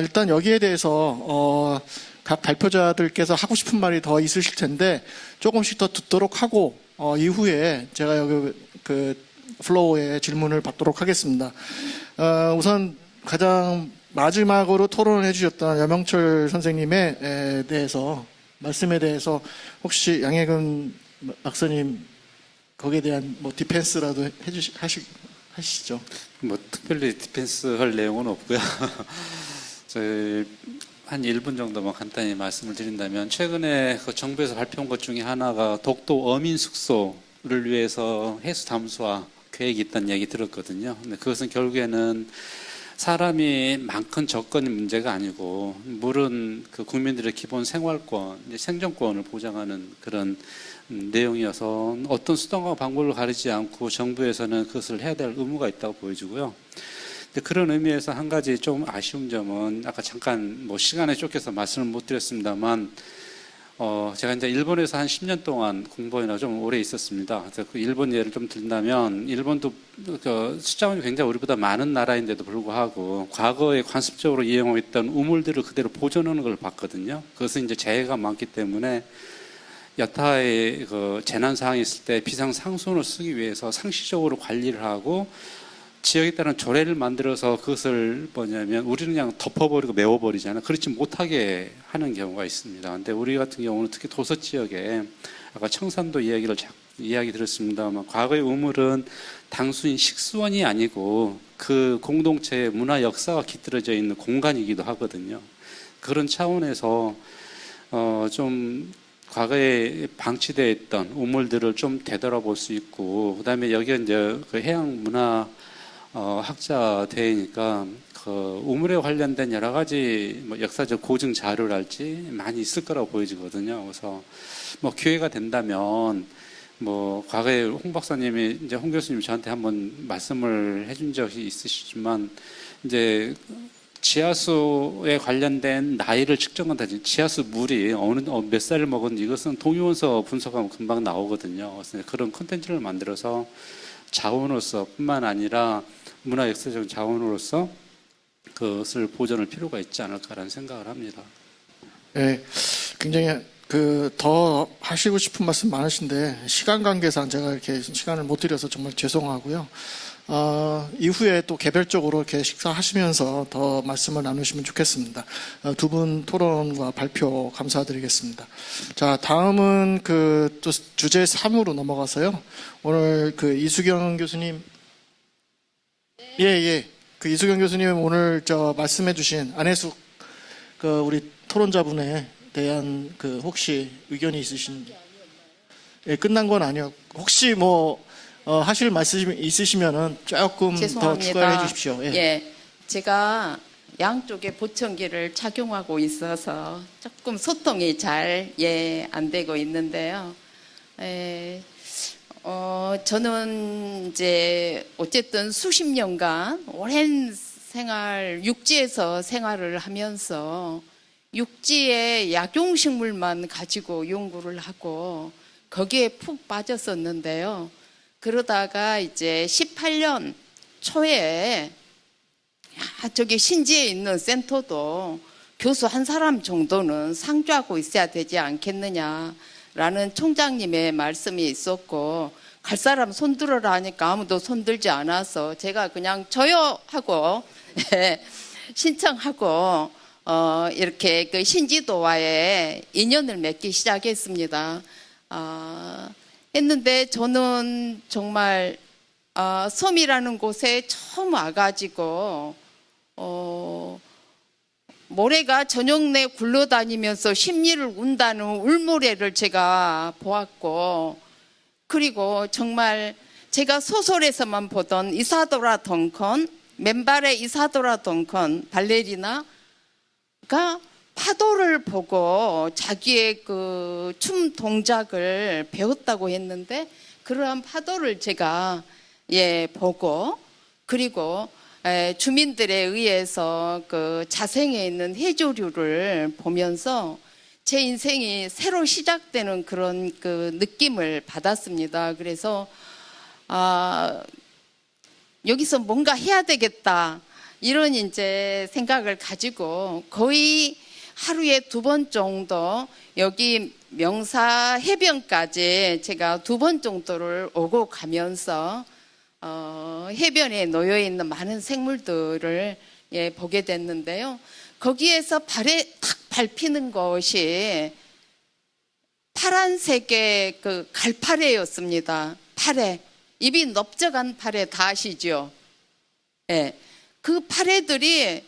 일단 여기에 대해서 각 발표자들께서 하고 싶은 말이 더 있으실 텐데 조금씩 더 듣도록 하고 이후에 제가 여기 그 플로우에 질문을 받도록 하겠습니다. 우선 가장 마지막으로 토론을 해주셨던 여명철 선생님에 대해서 말씀에 대해서 혹시 양혜근 박사님 거기에 대한 뭐 디펜스라도 하시죠. 뭐 특별히 디펜스 할 내용은 없고요. 저희 한 1분 정도만 간단히 말씀을 드린다면 최근에 그 정부에서 발표한 것 중에 하나가 독도 어민 숙소를 위해서 해수 담수화 계획이 있다는 얘기 들었거든요. 근데 그것은 결국에는 사람이 많건 적건이 문제가 아니고 물은 그 국민들의 기본 생활권, 생존권을 보장하는 그런 내용이어서 어떤 수단과 방법을 가리지 않고 정부에서는 그것을 해야 될 의무가 있다고 보여지고요. 근데 그런 의미에서 한 가지 좀 아쉬운 점은 아까 잠깐 뭐 시간에 쫓겨서 말씀을 못 드렸습니다만 제가 이제 일본에서 한 10년 동안 공부하느라 좀 오래 있었습니다. 그래서 그 일본 예를 좀 든다면 일본도 그 숫자원이 굉장히 우리보다 많은 나라인데도 불구하고 과거에 관습적으로 이용하고 있던 우물들을 그대로 보존하는 걸 봤거든요. 그것은 이제 재해가 많기 때문에 여타의 그 재난 상황이 있을 때 비상 상수원을 쓰기 위해서 상시적으로 관리를 하고 지역에 따른 조례를 만들어서 그것을 뭐냐면 우리는 그냥 덮어버리고 메워버리잖아요. 그렇지 못하게 하는 경우가 있습니다. 근데 우리 같은 경우는 특히 도서 지역에 아까 청산도 이야기 들었습니다만 과거의 우물은 단순히 식수원이 아니고 그 공동체의 문화 역사가 깃들어져 있는 공간이기도 하거든요. 그런 차원에서 좀 과거에 방치되어 있던 우물들을 좀 되돌아볼 수 있고, 그다음에 여기 이제 그 해양 문화 학자 대회니까 그 우물에 관련된 여러 가지 뭐 역사적 고증 자료랄지 많이 있을 거라고 보여지거든요. 그래서 뭐 기회가 된다면 뭐 과거에 홍 박사님이 이제 홍 교수님 저한테 한번 말씀을 해준 적이 있으시지만 이제 지하수에 관련된 나이를 측정한다든지 지하수 물이 어느 몇 살을 먹은 이것은 동위원소 분석하면 금방 나오거든요. 그래서 그런 콘텐츠를 만들어서 자원으로서 뿐만 아니라 문화 역사적 자원으로서 그것을 보존할 필요가 있지 않을까라는 생각을 합니다. 네, 굉장히 더 하시고 싶은 말씀 많으신데 시간 관계상 제가 이렇게 시간을 못 드려서 정말 죄송하고요. 이후에 또 개별적으로 이렇게 식사하시면서 더 말씀을 나누시면 좋겠습니다. 두 분 토론과 발표 감사드리겠습니다. 자, 다음은 또 주제 3으로 넘어가서요. 오늘 이수경 교수님, 이수경 교수님 오늘 말씀해주신 안혜숙 우리 토론자분에 대한 혹시 의견이 있으신지? 예, 끝난 건 아니요. 혹시 하실 말씀이 있으시면은 조금 죄송합니다. 더 추가해 주십시오. 예, 제가 양쪽에 보청기를 착용하고 있어서 조금 소통이 잘 안 되고 있는데요. 저는 이제 어쨌든 수십 년간 오랜 육지에서 생활을 하면서 육지의 약용식물만 가지고 연구를 하고 거기에 푹 빠졌었는데요. 그러다가 이제 18년 초에 저기 신지에 있는 센터도 교수 한 사람 정도는 상주하고 있어야 되지 않겠느냐라는 총장님의 말씀이 있었고, 갈 사람 손들어라 하니까 아무도 손들지 않아서 제가 그냥 저요 하고 신청하고 이렇게 신지도와의 인연을 맺기 시작했습니다. 했는데 저는 정말 섬이라는 곳에 처음 와가지고 모래가 저녁 내 굴러다니면서 심리를 운다는 울모래를 제가 보았고, 그리고 정말 제가 소설에서만 보던 이사도라 덩컨, 맨발의 이사도라 덩컨 발레리나가 파도를 보고 자기의 춤 동작을 배웠다고 했는데, 그러한 파도를 제가 보고, 그리고 주민들에 의해서 자생해 있는 해조류를 보면서 제 인생이 새로 시작되는 그런 느낌을 받았습니다. 그래서 여기서 뭔가 해야 되겠다, 이런 이제 생각을 가지고 거의 하루에 2번 정도 여기 명사 해변까지 제가 2번 정도를 오고 가면서 해변에 놓여 있는 많은 생물들을 보게 됐는데요. 거기에서 발에 탁 밟히는 것이 파란색의 갈파래였습니다. 파래, 입이 넓적한 파래 다 아시죠? 그 파래들이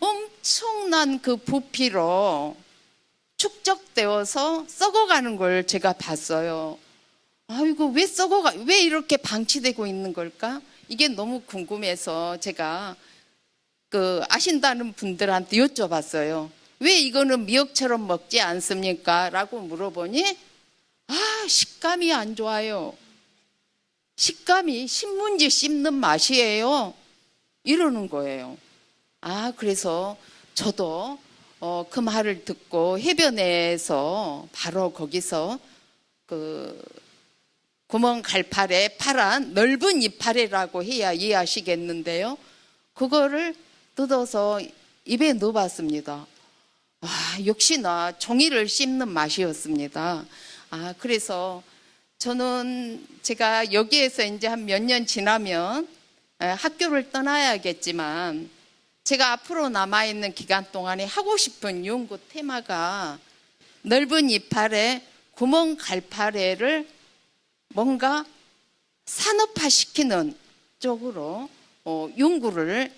엄청난 부피로 축적되어서 썩어가는 걸 제가 봤어요. 아이고, 왜 이렇게 방치되고 있는 걸까? 이게 너무 궁금해서 제가 아신다는 분들한테 여쭤봤어요. 왜 이거는 미역처럼 먹지 않습니까? 라고 물어보니 식감이 안 좋아요. 식감이 신문지 씹는 맛이에요. 이러는 거예요. 그래서 저도 그 말을 듣고 해변에서 바로 거기서 구멍 갈파래, 파란 넓은 이파래라고 해야 이해하시겠는데요. 그거를 뜯어서 입에 넣어봤습니다. 역시나 종이를 씹는 맛이었습니다. 그래서 저는 제가 여기에서 이제 한 몇 년 지나면 학교를 떠나야겠지만, 제가 앞으로 남아있는 기간 동안에 하고 싶은 연구 테마가 넓은 이파래, 구멍 갈파래를 뭔가 산업화시키는 쪽으로 연구를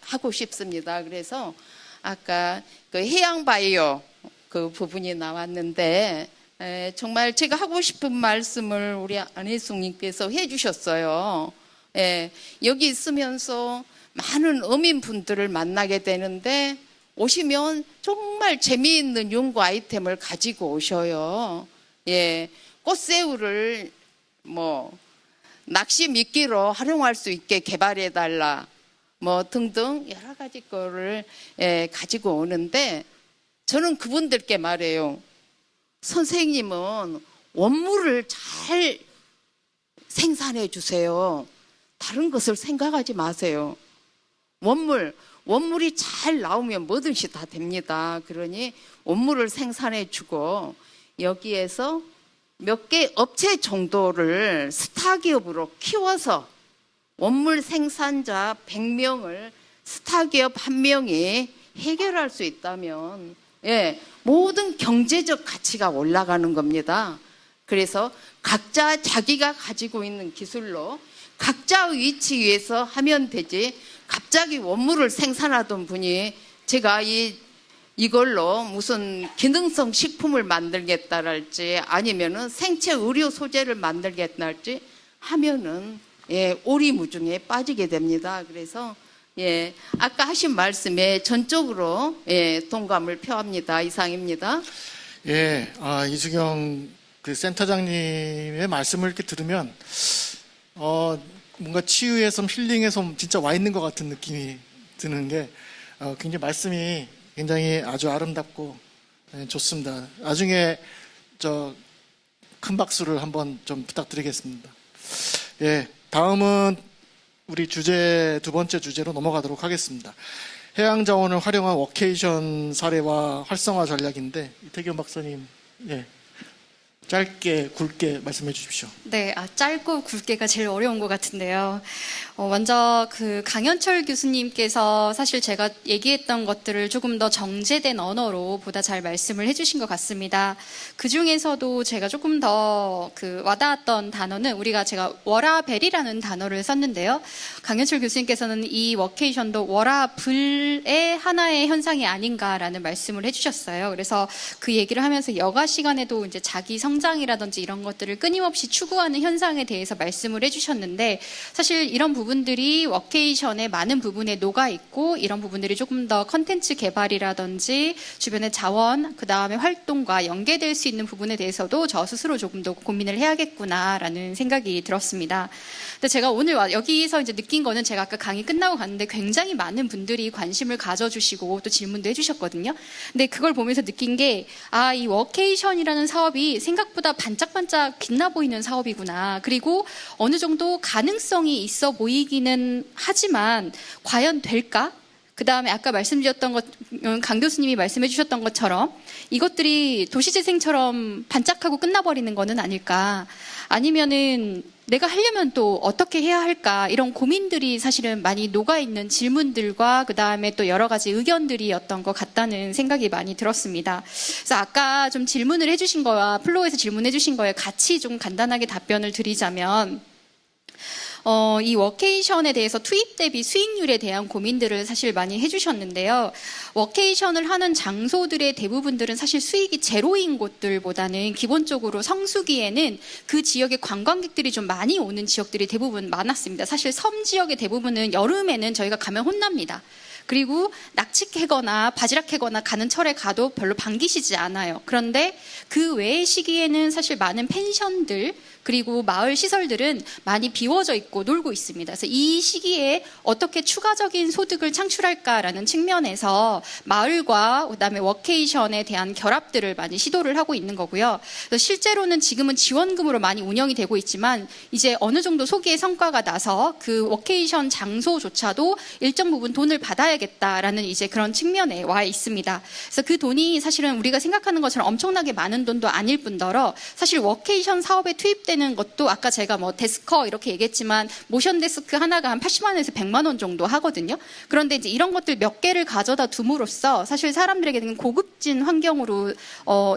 하고 싶습니다. 그래서 아까 해양바이오 그 부분이 나왔는데 정말 제가 하고 싶은 말씀을 우리 안혜숙님께서 해주셨어요. 여기 있으면서 많은 어민분들을 만나게 되는데 오시면 정말 재미있는 연구 아이템을 가지고 오셔요. 꽃새우를 낚시 미끼로 활용할 수 있게 개발해달라 등등 여러 가지 거를 가지고 오는데 저는 그분들께 말해요. 선생님은 원물을 잘 생산해 주세요. 다른 것을 생각하지 마세요. 원물이 잘 나오면 뭐든지 다 됩니다. 그러니 원물을 생산해 주고 여기에서 몇 개 업체 정도를 스타기업으로 키워서 원물 생산자 100명을 스타기업 1명이 해결할 수 있다면 모든 경제적 가치가 올라가는 겁니다. 그래서 각자 자기가 가지고 있는 기술로 각자 위치에서 하면 되지 갑자기 원물을 생산하던 분이 제가 이걸로 무슨 기능성 식품을 만들겠다랄지 아니면은 생체 의료 소재를 만들겠다랄지 하면은 오리무중에 빠지게 됩니다. 그래서 아까 하신 말씀에 전적으로 동감을 표합니다. 이상입니다. 이수경 그 센터장님의 말씀을 이렇게 들으면 뭔가 치유의 섬, 힐링의 섬 진짜 와 있는 것 같은 느낌이 드는 게 굉장히 말씀이 굉장히 아주 아름답고 좋습니다. 나중에 큰 박수를 한번 좀 부탁드리겠습니다. 다음은 우리 두 번째 주제로 넘어가도록 하겠습니다. 해양자원을 활용한 워케이션 사례와 활성화 전략인데 이태경 박사님, 짧게 굵게 말씀해 주십시오. 네, 짧고 굵게가 제일 어려운 것 같은데요. 먼저 그 강현철 교수님께서 사실 제가 얘기했던 것들을 조금 더 정제된 언어로 보다 잘 말씀을 해주신 것 같습니다. 그 중에서도 제가 조금 더 와닿았던 단어는 제가 워라벨이라는 단어를 썼는데요. 강현철 교수님께서는 이 워케이션도 워라블의 하나의 현상이 아닌가라는 말씀을 해주셨어요. 그래서 그 얘기를 하면서 여가 시간에도 이제 자기 성장이라든지 이런 것들을 끊임없이 추구하는 현상에 대해서 말씀을 해주셨는데 사실 이런 부분들이 워케이션의 많은 부분에 녹아있고 이런 부분들이 조금 더 컨텐츠 개발이라든지 주변의 자원, 그 다음에 활동과 연계될 수 있는 부분에 대해서도 저 스스로 조금 더 고민을 해야겠구나라는 생각이 들었습니다. 근데 제가 오늘 여기서 이제 느낀 거는 제가 아까 강의 끝나고 갔는데 굉장히 많은 분들이 관심을 가져주시고 또 질문도 해주셨거든요. 근데 그걸 보면서 느낀 게 이 워케이션이라는 사업이 생각보다 반짝반짝 빛나 보이는 사업이구나. 그리고 어느 정도 가능성이 있어 보이기는 하지만 과연 될까? 그 다음에 아까 말씀드렸던 것, 강 교수님이 말씀해 주셨던 것처럼 이것들이 도시재생처럼 반짝하고 끝나버리는 거는 아닐까? 아니면은 내가 하려면 또 어떻게 해야 할까? 이런 고민들이 사실은 많이 녹아있는 질문들과 그 다음에 또 여러 가지 의견들이었던 것 같다는 생각이 많이 들었습니다. 그래서 아까 좀 질문을 해주신 거와 플로우에서 질문해 주신 거에 같이 좀 간단하게 답변을 드리자면 이 워케이션에 대해서 투입 대비 수익률에 대한 고민들을 사실 많이 해주셨는데요. 워케이션을 하는 장소들의 대부분들은 사실 수익이 제로인 곳들보다는 기본적으로 성수기에는 그 지역의 관광객들이 좀 많이 오는 지역들이 대부분 많았습니다. 사실 섬 지역의 대부분은 여름에는 저희가 가면 혼납니다. 그리고 낚시 캐거나 바지락 캐거나 가는 철에 가도 별로 반기시지 않아요. 그런데 그 외의 시기에는 사실 많은 펜션들 그리고 마을 시설들은 많이 비워져 있고 놀고 있습니다. 그래서 이 시기에 어떻게 추가적인 소득을 창출할까라는 측면에서 마을과 그다음에 워케이션에 대한 결합들을 많이 시도를 하고 있는 거고요. 그래서 실제로는 지금은 지원금으로 많이 운영이 되고 있지만 이제 어느 정도 소기의 성과가 나서 그 워케이션 장소조차도 일정 부분 돈을 받아야겠다라는 이제 그런 측면에 와 있습니다. 그래서 그 돈이 사실은 우리가 생각하는 것처럼 엄청나게 많은 돈도 아닐 뿐더러 사실 워케이션 사업에 투입된 되는 것도 아까 제가 뭐 데스커 이렇게 얘기했지만 모션 데스크 하나가 한 80만 원에서 100만 원 정도 하거든요. 그런데 이제 이런 것들 몇 개를 가져다 둠으로써 사실 사람들에게는 고급진 환경으로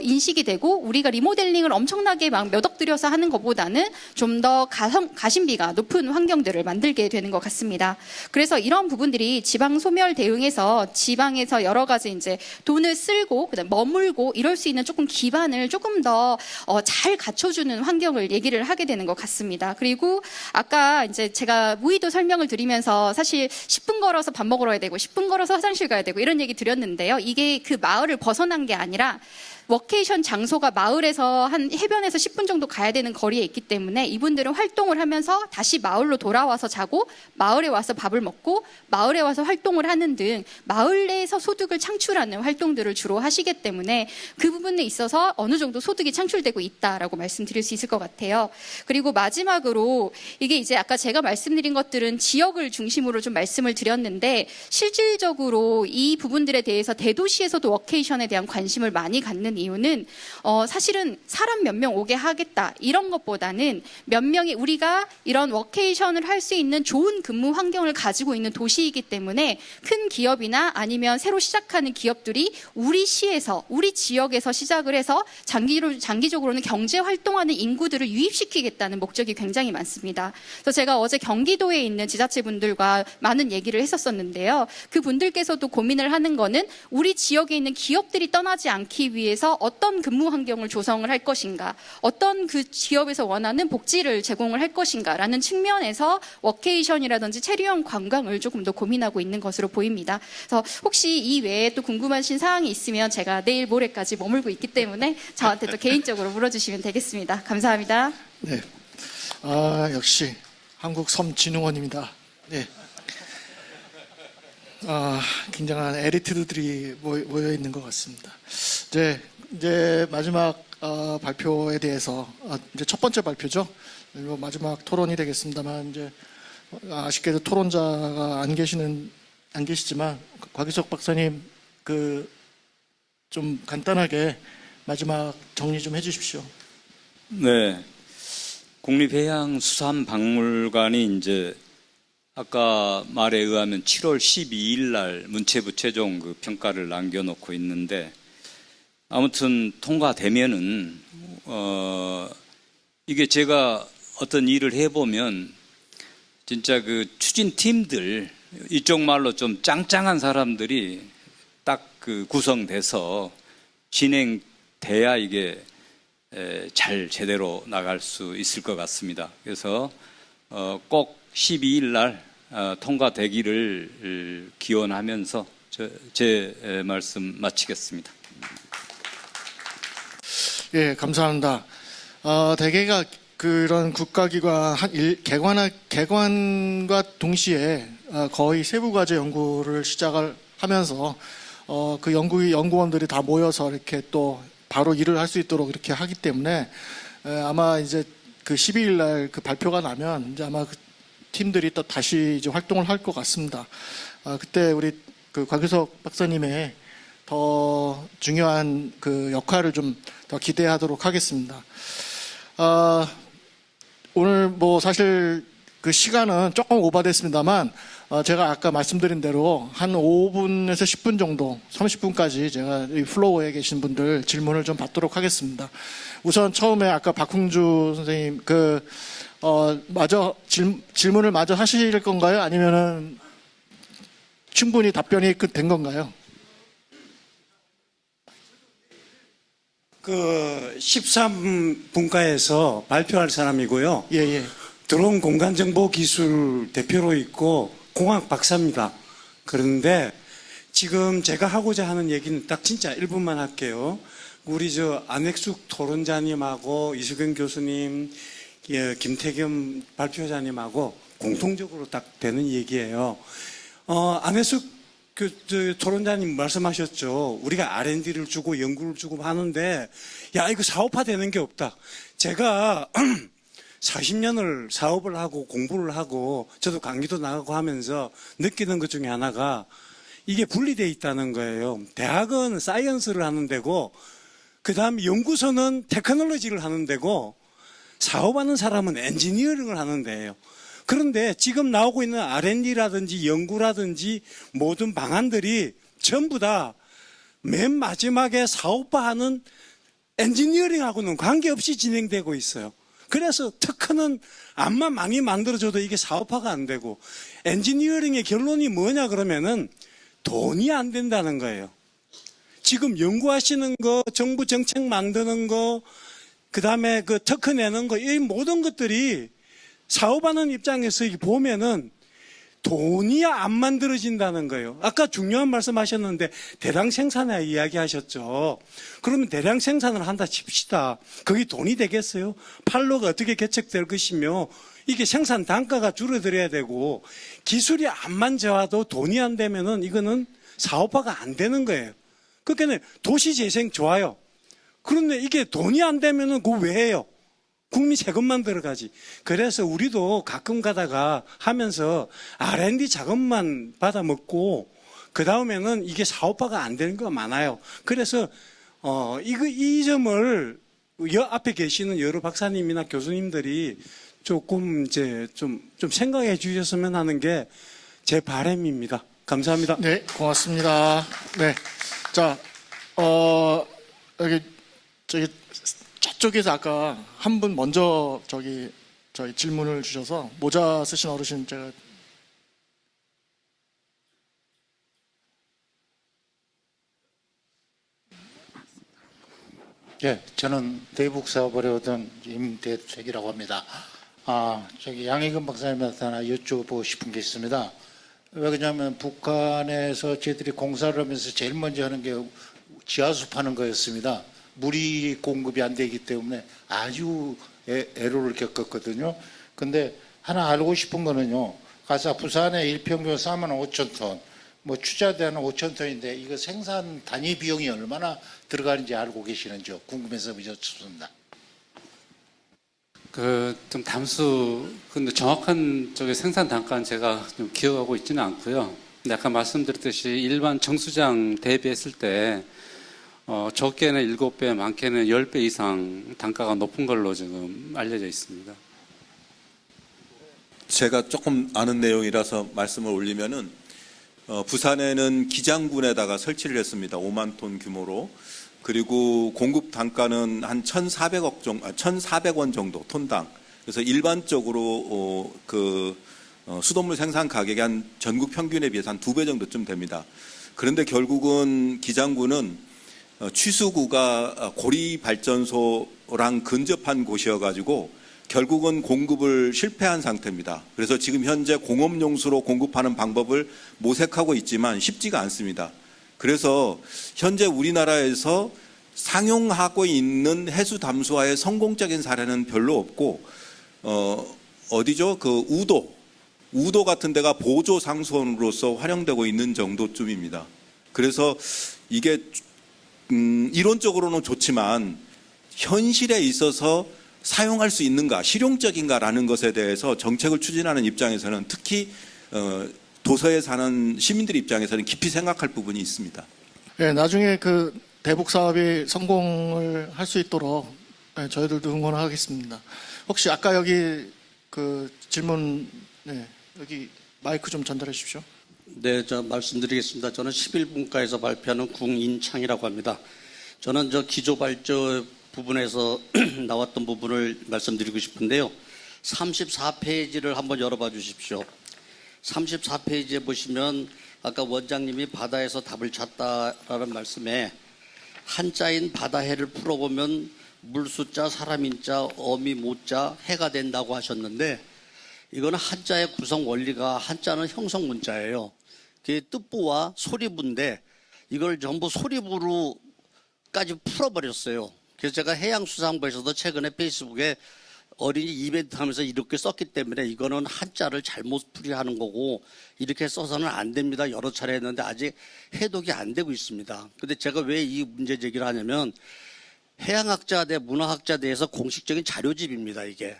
인식이 되고 우리가 리모델링을 엄청나게 막 몇 억 들여서 하는 것보다는 좀 더 가심비가 높은 환경들을 만들게 되는 것 같습니다. 그래서 이런 부분들이 지방 소멸 대응에서 지방에서 여러 가지 이제 돈을 쓸고 그다음 머물고 이럴 수 있는 조금 기반을 조금 더 잘 갖춰주는 환경을 얘기를 하게 되는 것 같습니다. 그리고 아까 이제 제가 무의도 설명을 드리면서 사실 10분 걸어서 밥 먹으러 가야 되고 10분 걸어서 화장실 가야 되고 이런 얘기 드렸는데요. 이게 그 마을을 벗어난 게 아니라 워케이션 장소가 마을에서 한 해변에서 10분 정도 가야 되는 거리에 있기 때문에 이분들은 활동을 하면서 다시 마을로 돌아와서 자고 마을에 와서 밥을 먹고 마을에 와서 활동을 하는 등 마을 내에서 소득을 창출하는 활동들을 주로 하시기 때문에 그 부분에 있어서 어느 정도 소득이 창출되고 있다라고 말씀드릴 수 있을 것 같아요. 그리고 마지막으로 이게 이제 아까 제가 말씀드린 것들은 지역을 중심으로 좀 말씀을 드렸는데 실질적으로 이 부분들에 대해서 대도시에서도 워케이션에 대한 관심을 많이 갖는 이유는 사실은 사람 몇 명 오게 하겠다 이런 것보다는 몇 명이 우리가 이런 워케이션을 할 수 있는 좋은 근무 환경을 가지고 있는 도시이기 때문에 큰 기업이나 아니면 새로 시작하는 기업들이 우리 시에서 우리 지역에서 시작을 해서 장기적으로는 경제 활동하는 인구들을 유입시키겠다는 목적이 굉장히 많습니다. 그래서 제가 어제 경기도에 있는 지자체분들과 많은 얘기를 했었었는데요. 그분들께서도 고민을 하는 거는 우리 지역에 있는 기업들이 떠나지 않기 위해서 어떤 근무 환경을 조성을 할 것인가, 어떤 그 기업에서 원하는 복지를 제공을 할 것인가라는 측면에서 워케이션이라든지 체류형 관광을 조금 더 고민하고 있는 것으로 보입니다. 그래서 혹시 이 외에 또 궁금하신 사항이 있으면 제가 내일 모레까지 머물고 있기 때문에 저한테 또 개인적으로 물어주시면 되겠습니다. 감사합니다. 네. 역시 한국섬진흥원입니다. 네. 굉장한 엘리트들이 모여 있는 것 같습니다. 이제 마지막 발표에 대해서 이제 첫 번째 발표죠. 그리고 마지막 토론이 되겠습니다만 이제 아쉽게도 토론자가 안 계시지만 곽유석 박사님 좀 간단하게 마지막 정리 좀 해주십시오. 네, 국립해양수산박물관이 이제 아까 말에 의하면 7월 12일 날 문체부 최종 그 평가를 남겨놓고 있는데 아무튼 통과되면은 이게 제가 어떤 일을 해보면 진짜 그 추진팀들 이쪽 말로 좀 짱짱한 사람들이 딱 그 구성돼서 진행돼야 이게 잘 제대로 나갈 수 있을 것 같습니다. 그래서 꼭 12일 날 통과되기를 기원하면서 제 말씀 마치겠습니다. 예, 감사합니다. 대개가 그런 국가기관 개관과 동시에 거의 세부과제 연구를 시작을 하면서 그 연구원들이 다 모여서 이렇게 또 바로 일을 할 수 있도록 이렇게 하기 때문에 아마 이제 그 12일 날 그 발표가 나면 이제 아마 그 팀들이 또 다시 이제 활동을 할 것 같습니다. 그때 우리 그 곽유석 박사님의 더 중요한 그 역할을 좀 더 기대하도록 하겠습니다. 오늘 뭐 사실 그 시간은 조금 오버됐습니다만 제가 아까 말씀드린 대로 한 5분에서 10분 정도, 30분까지 제가 이 플로어에 계신 분들 질문을 좀 받도록 하겠습니다. 우선 처음에 아까 박흥주 선생님 질문을 마저 하실 건가요? 아니면은 충분히 답변이 된 건가요? 그 13분과에서 발표할 사람이고요. 예. 드론 공간정보기술 대표로 있고 공학 박사입니다. 그런데 지금 제가 하고자 하는 얘기는 딱 진짜 1분만 할게요. 우리 안익숙 토론자님하고 이수경 교수님, 김태겸 발표자님하고 공통적으로 딱 되는 얘기예요. 안익숙 토론자님 말씀하셨죠. 우리가 R&D를 주고 연구를 주고 하는데 이거 사업화 되는 게 없다. 제가 40년을 사업을 하고 공부를 하고 저도 강의도 나가고 하면서 느끼는 것 중에 하나가 이게 분리되어 있다는 거예요. 대학은 사이언스를 하는 데고 그 다음에 연구소는 테크놀로지를 하는 데고 사업하는 사람은 엔지니어링을 하는 데예요. 그런데 지금 나오고 있는 R&D라든지 연구라든지 모든 방안들이 전부 다 맨 마지막에 사업화하는 엔지니어링하고는 관계없이 진행되고 있어요. 그래서 특허는 암만 많이 만들어줘도 이게 사업화가 안 되고, 엔지니어링의 결론이 뭐냐 그러면은 돈이 안 된다는 거예요. 지금 연구하시는 거, 정부 정책 만드는 거, 그 다음에 그 특허 내는 거, 이 모든 것들이 사업하는 입장에서 보면은 돈이 안 만들어진다는 거예요. 아까 중요한 말씀 하셨는데 대량 생산에 이야기하셨죠. 그러면 대량 생산을 한다 칩시다. 그게 돈이 되겠어요? 판로가 어떻게 개척될 것이며, 이게 생산 단가가 줄어들어야 되고, 기술이 안만 좋아도 돈이 안 되면은 이거는 사업화가 안 되는 거예요. 그러니까 도시재생 좋아요. 그런데 이게 돈이 안 되면은 그거 왜 해요? 국민 세금만 들어가지. 그래서 우리도 가끔 가다가 하면서 R&D 자금만 받아먹고 그 다음에는 이게 사업화가 안 되는 거 많아요. 그래서 이 점을 앞에 계시는 여러 박사님이나 교수님들이 조금 이제 좀 생각해 주셨으면 하는 게 제 바람입니다. 감사합니다. 네, 고맙습니다. 네, 자, 여기 저쪽에서 아까 한 분 먼저 저희 질문을 주셔서 모자 쓰신 어르신 제가 예, 저는 대북 사업을 해오던 임대택이라고 합니다. 저기 양희근 박사님한테 하나 여쭤보고 싶은 게 있습니다. 왜 그러냐면 북한에서 저희들이 공사를 하면서 제일 먼저 하는 게 지하수 파는 거였습니다. 물이 공급이 안 되기 때문에 아주 애로를 겪었거든요. 근데 하나 알고 싶은 거는요. 가서 부산에 일평균 45,000톤, 뭐 추자대는 5,000톤인데 이거 생산 단위 비용이 얼마나 들어가는지 알고 계시는지 궁금해서 여쭙습니다. 좀 근데 정확한 생산 단가는 제가 좀 기억하고 있지는 않고요. 근데 아까 말씀드렸듯이 일반 정수장 대비했을 때 적게는 7배, 많게는 10배 이상 단가가 높은 걸로 지금 알려져 있습니다. 제가 조금 아는 내용이라서 말씀을 올리면은 부산에는 기장군에다가 설치를 했습니다. 5만 톤 규모로. 그리고 공급 단가는 한 1,400원 정도 톤당. 그래서 일반적으로 수돗물 생산 가격이 한 전국 평균에 비해서 한 2배 정도쯤 됩니다. 그런데 결국은 기장군은 취수구가 고리발전소랑 근접한 곳이어가지고 결국은 공급을 실패한 상태입니다. 그래서 지금 현재 공업용수로 공급하는 방법을 모색하고 있지만 쉽지가 않습니다. 그래서 현재 우리나라에서 상용하고 있는 해수 담수화의 성공적인 사례는 별로 없고 어디죠? 그 우도 같은 데가 보조 상수원으로서 활용되고 있는 정도쯤입니다. 그래서 이게 이론적으로는 좋지만 현실에 있어서 사용할 수 있는가, 실용적인가라는 것에 대해서 정책을 추진하는 입장에서는 특히 도서에 사는 시민들 입장에서는 깊이 생각할 부분이 있습니다. 네, 나중에 그 대북 사업이 성공을 할 수 있도록 저희들도 응원하겠습니다. 혹시 아까 여기 그 질문, 여기 마이크 좀 전달해 주십시오. 네, 말씀드리겠습니다. 저는 11분과에서 발표하는 궁인창이라고 합니다. 저는 기조발전 부분에서 나왔던 부분을 말씀드리고 싶은데요. 34페이지를 한번 열어봐 주십시오. 34페이지에 보시면 아까 원장님이 바다에서 답을 찾다라는 말씀에 한자인 바다해를 풀어보면 물수자, 사람인자, 어미, 모자, 해가 된다고 하셨는데 이거는 한자의 구성 원리가 한자는 형성문자예요. 그게 뜻부와 소리부인데 이걸 전부 소리부로까지 풀어버렸어요. 그래서 제가 해양수산부에서도 최근에 페이스북에 어린이 이벤트 하면서 이렇게 썼기 때문에 이거는 한자를 잘못 풀이하는 거고 이렇게 써서는 안 됩니다. 여러 차례 했는데 아직 해독이 안 되고 있습니다. 근데 제가 왜 이 문제 제기를 하냐면 해양학자 대 문화학자 대해서 공식적인 자료집입니다. 이게.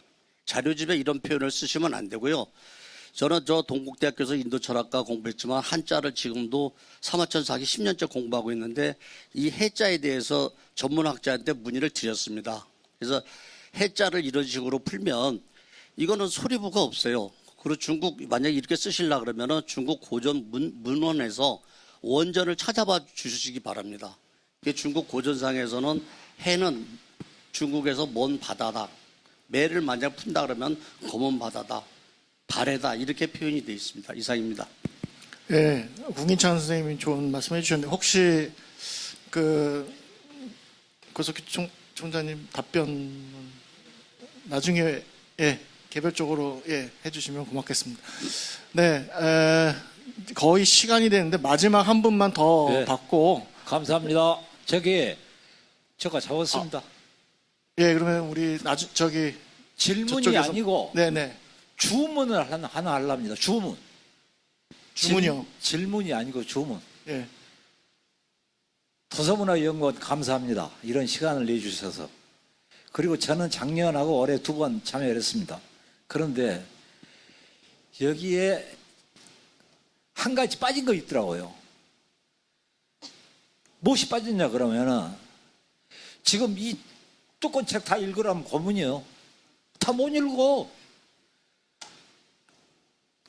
자료집에 이런 표현을 쓰시면 안 되고요. 저는 동국대학교에서 인도철학과 공부했지만 한자를 지금도 사마천 4기 10년째 공부하고 있는데 이 해자에 대해서 전문학자한테 문의를 드렸습니다. 그래서 해자를 이런 식으로 풀면 이거는 소리부가 없어요. 그리고 중국 만약에 이렇게 쓰시려 그러면은 중국 고전 문헌에서 원전을 찾아봐 주시기 바랍니다. 중국 고전상에서는 해는 중국에서 먼 바다다. 매를 만약 푼다 그러면 검은 바다다. 발해다. 이렇게 표현이 되어 있습니다. 이상입니다. 예, 국인찬 선생님이 좋은 말씀 해주셨는데 혹시 고석희 총장님 답변 나중에 개별적으로 해주시면 고맙겠습니다. 네, 거의 시간이 되는데 마지막 한 분만 더 받고 감사합니다. 제가 잡았습니다. 그러면 우리 질문이 저쪽에서. 아니고 네네. 주문을 하나 하려합니다. 주문이요? 질문이 아니고 주문. 예. 도서문화연구원 감사합니다. 이런 시간을 내주셔서. 그리고 저는 작년하고 올해 2번 참여를 했습니다. 그런데 여기에 한 가지 빠진 거 있더라고요. 무엇이 빠졌냐 그러면은 지금 이 두꺼운 책 다 읽으라면 고문이요. 다 못 읽어.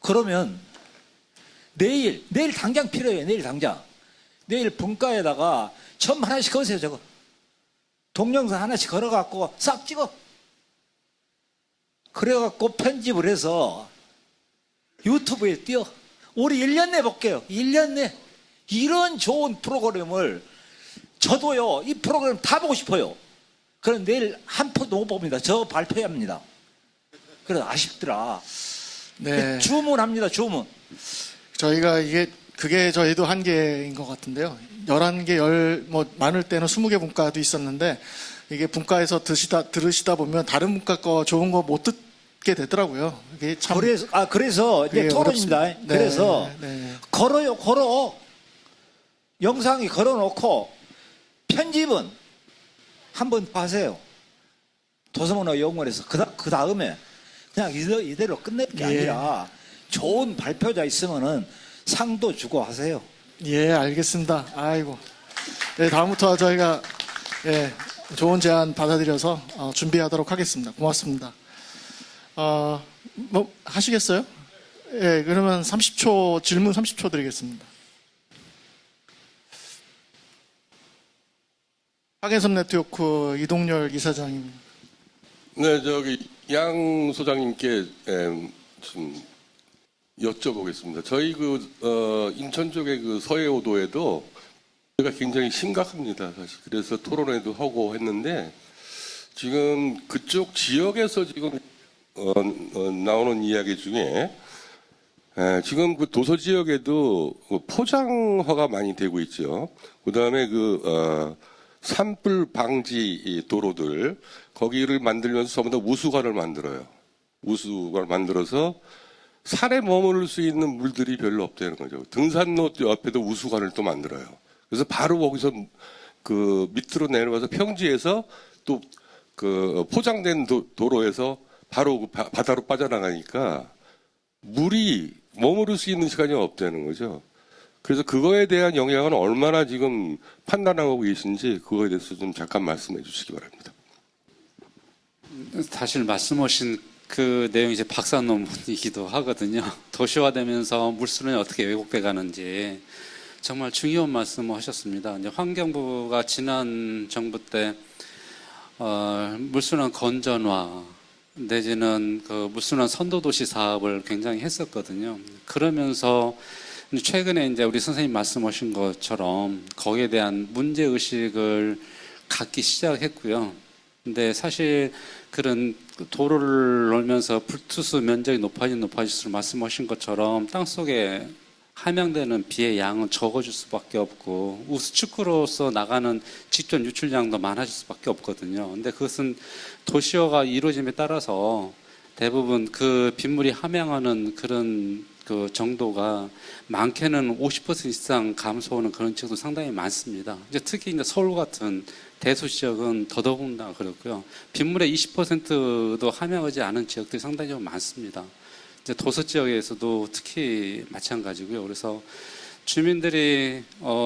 그러면 내일 당장 필요해요. 내일 당장. 내일 분과에다가 점 하나씩 거세요. 저거. 동영상 하나씩 걸어갖고 싹 찍어. 그래갖고 편집을 해서 유튜브에 띄워. 우리 1년 내 볼게요. 1년 내. 이런 좋은 프로그램을 저도요. 이 프로그램 다 보고 싶어요. 그럼 내일 한 표도 못 봅니다. 저 발표해야 합니다. 그래서 아쉽더라. 네. 주문합니다. 주문. 저희가 그게 저희도 한계인 것 같은데요. 11개, 많을 때는 20개 분과도 있었는데, 이게 분과에서 들으시다 보면 다른 분과 거 좋은 거 못 듣게 되더라고요. 이게 참. 그래서 이제 토론입니다. 네, 그래서 네. 걸어. 영상이 걸어놓고 편집은 한번 하세요. 도서문화연구원에서 그 다음에 그냥 이대로 끝내는 게 아니라 좋은 발표자 있으면은 상도 주고 하세요. 예, 알겠습니다. 아이고. 네, 다음부터 저희가 좋은 제안 받아들여서 준비하도록 하겠습니다. 고맙습니다. 하시겠어요? 예, 그러면 질문 30초 드리겠습니다. 박앤섭 네트워크 이동열 이사장입니다. 네, 양 소장님께 좀 여쭤보겠습니다. 저희 인천 쪽의 서해오도에도 제가 굉장히 심각합니다, 사실. 그래서 토론회도 하고 했는데 지금 그쪽 지역에서 지금 나오는 이야기 중에 지금 도서 지역에도 포장화가 많이 되고 있죠. 그 다음에 산불 방지 도로들 거기를 만들면서 전부 다 우수관을 만들어요. 우수관을 만들어서 산에 머무를 수 있는 물들이 별로 없다는 거죠. 등산로 옆에도 우수관을 또 만들어요. 그래서 바로 거기서 밑으로 내려가서 평지에서 또 포장된 도로에서 바로 바다로 빠져나가니까 물이 머무를 수 있는 시간이 없다는 거죠. 그래서 그거에 대한 영향은 얼마나 지금 판단하고 계신지 그거에 대해서 좀 잠깐 말씀해 주시기 바랍니다. 사실 말씀하신 그 내용이 이제 박사 논문이기도 하거든요. 도시화되면서 물수는 어떻게 왜곡돼 가는지 정말 중요한 말씀을 하셨습니다. 이제 환경부가 지난 정부 때 물순환 건전화 내지는 물순환 선도도시 사업을 굉장히 했었거든요. 그러면서 최근에 이제 우리 선생님 말씀하신 것처럼 거기에 대한 문제 의식을 갖기 시작했고요. 근데 사실 그런 도로를 놀면서 불투수 면적이 높아질수록 말씀하신 것처럼 땅속에 함양되는 비의 양은 적어질 수밖에 없고 우수축구로서 나가는 직전 유출량도 많아질 수밖에 없거든요. 근데 그것은 도시화가 이루어짐에 따라서 대부분 그 빗물이 함양하는 그런 정도가 많게는 50% 이상 감소하는 그런 지역도 상당히 많습니다. 이제 특히 이제 서울 같은 대도시 지역은 더더군다나 그렇고요. 빗물의 20%도 함양하지 않은 지역들이 상당히 좀 많습니다. 이제 도서 지역에서도 특히 마찬가지고요. 그래서 주민들이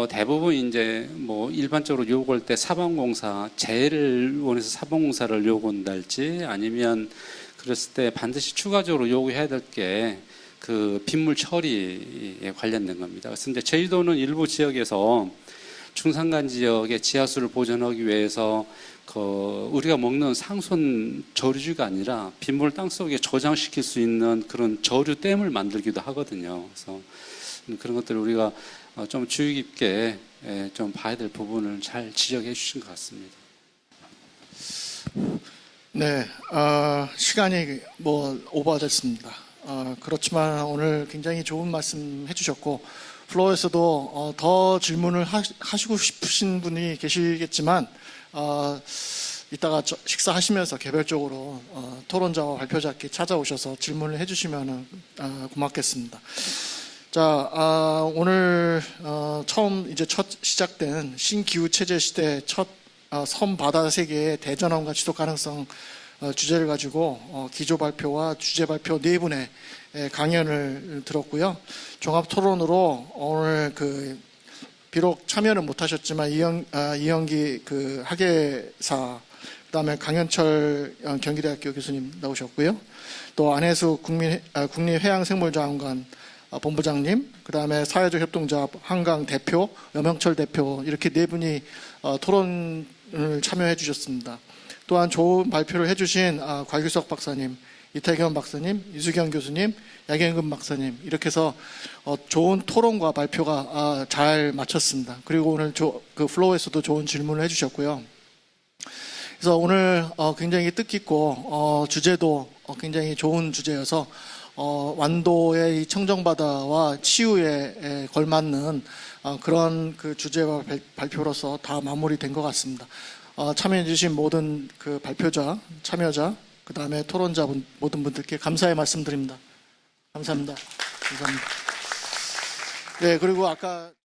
대부분 이제 뭐 일반적으로 요구할 때 사방공사, 재해를 원해서 사방공사를 요구한달지 아니면 그랬을 때 반드시 추가적으로 요구해야 될 게 그 빗물 처리에 관련된 겁니다. 그래서 이제 제주도는 일부 지역에서 중산간 지역의 지하수를 보존하기 위해서 우리가 먹는 상수원 저류지가 아니라 빗물 땅속에 저장시킬 수 있는 그런 저류댐을 만들기도 하거든요. 그래서 그런 것들을 우리가 좀 주의 깊게 좀 봐야 될 부분을 잘 지적해 주신 것 같습니다. 네, 시간이 뭐 오버됐습니다. 그렇지만 오늘 굉장히 좋은 말씀 해주셨고 플로어에서도 더 질문을 하시고 싶으신 분이 계시겠지만 이따가 식사하시면서 개별적으로 토론자와 발표자께 찾아오셔서 질문을 해주시면 고맙겠습니다. 자, 오늘 처음 이제 첫 시작된 신기후 체제 시대 첫 섬 바다 세계의 대전환과 지속 가능성 주제를 가지고 기조 발표와 주제 발표 4분의 강연을 들었고요. 종합 토론으로 오늘 비록 참여는 못하셨지만 이영기 학예사, 그다음에 강현철 경기대학교 교수님 나오셨고요. 또 안혜수 국립해양생물자원관 본부장님, 그다음에 사회적 협동조합 한강 대표, 염영철 대표 이렇게 4분이 토론을 참여해 주셨습니다. 또한 좋은 발표를 해주신 곽유석 박사님, 이태경 박사님, 이수경 교수님, 양현금 박사님 이렇게 해서 좋은 토론과 발표가 잘 마쳤습니다. 그리고 오늘 플로어에서도 좋은 질문을 해주셨고요. 그래서 오늘 굉장히 뜻깊고 주제도 굉장히 좋은 주제여서 완도의 이 청정바다와 치유에 걸맞는 그런 주제와 발표로서 다 마무리된 것 같습니다. 참여해주신 모든 발표자, 참여자, 그 다음에 토론자 모든 분들께 감사의 말씀드립니다. 감사합니다. 감사합니다. 네, 그리고 아까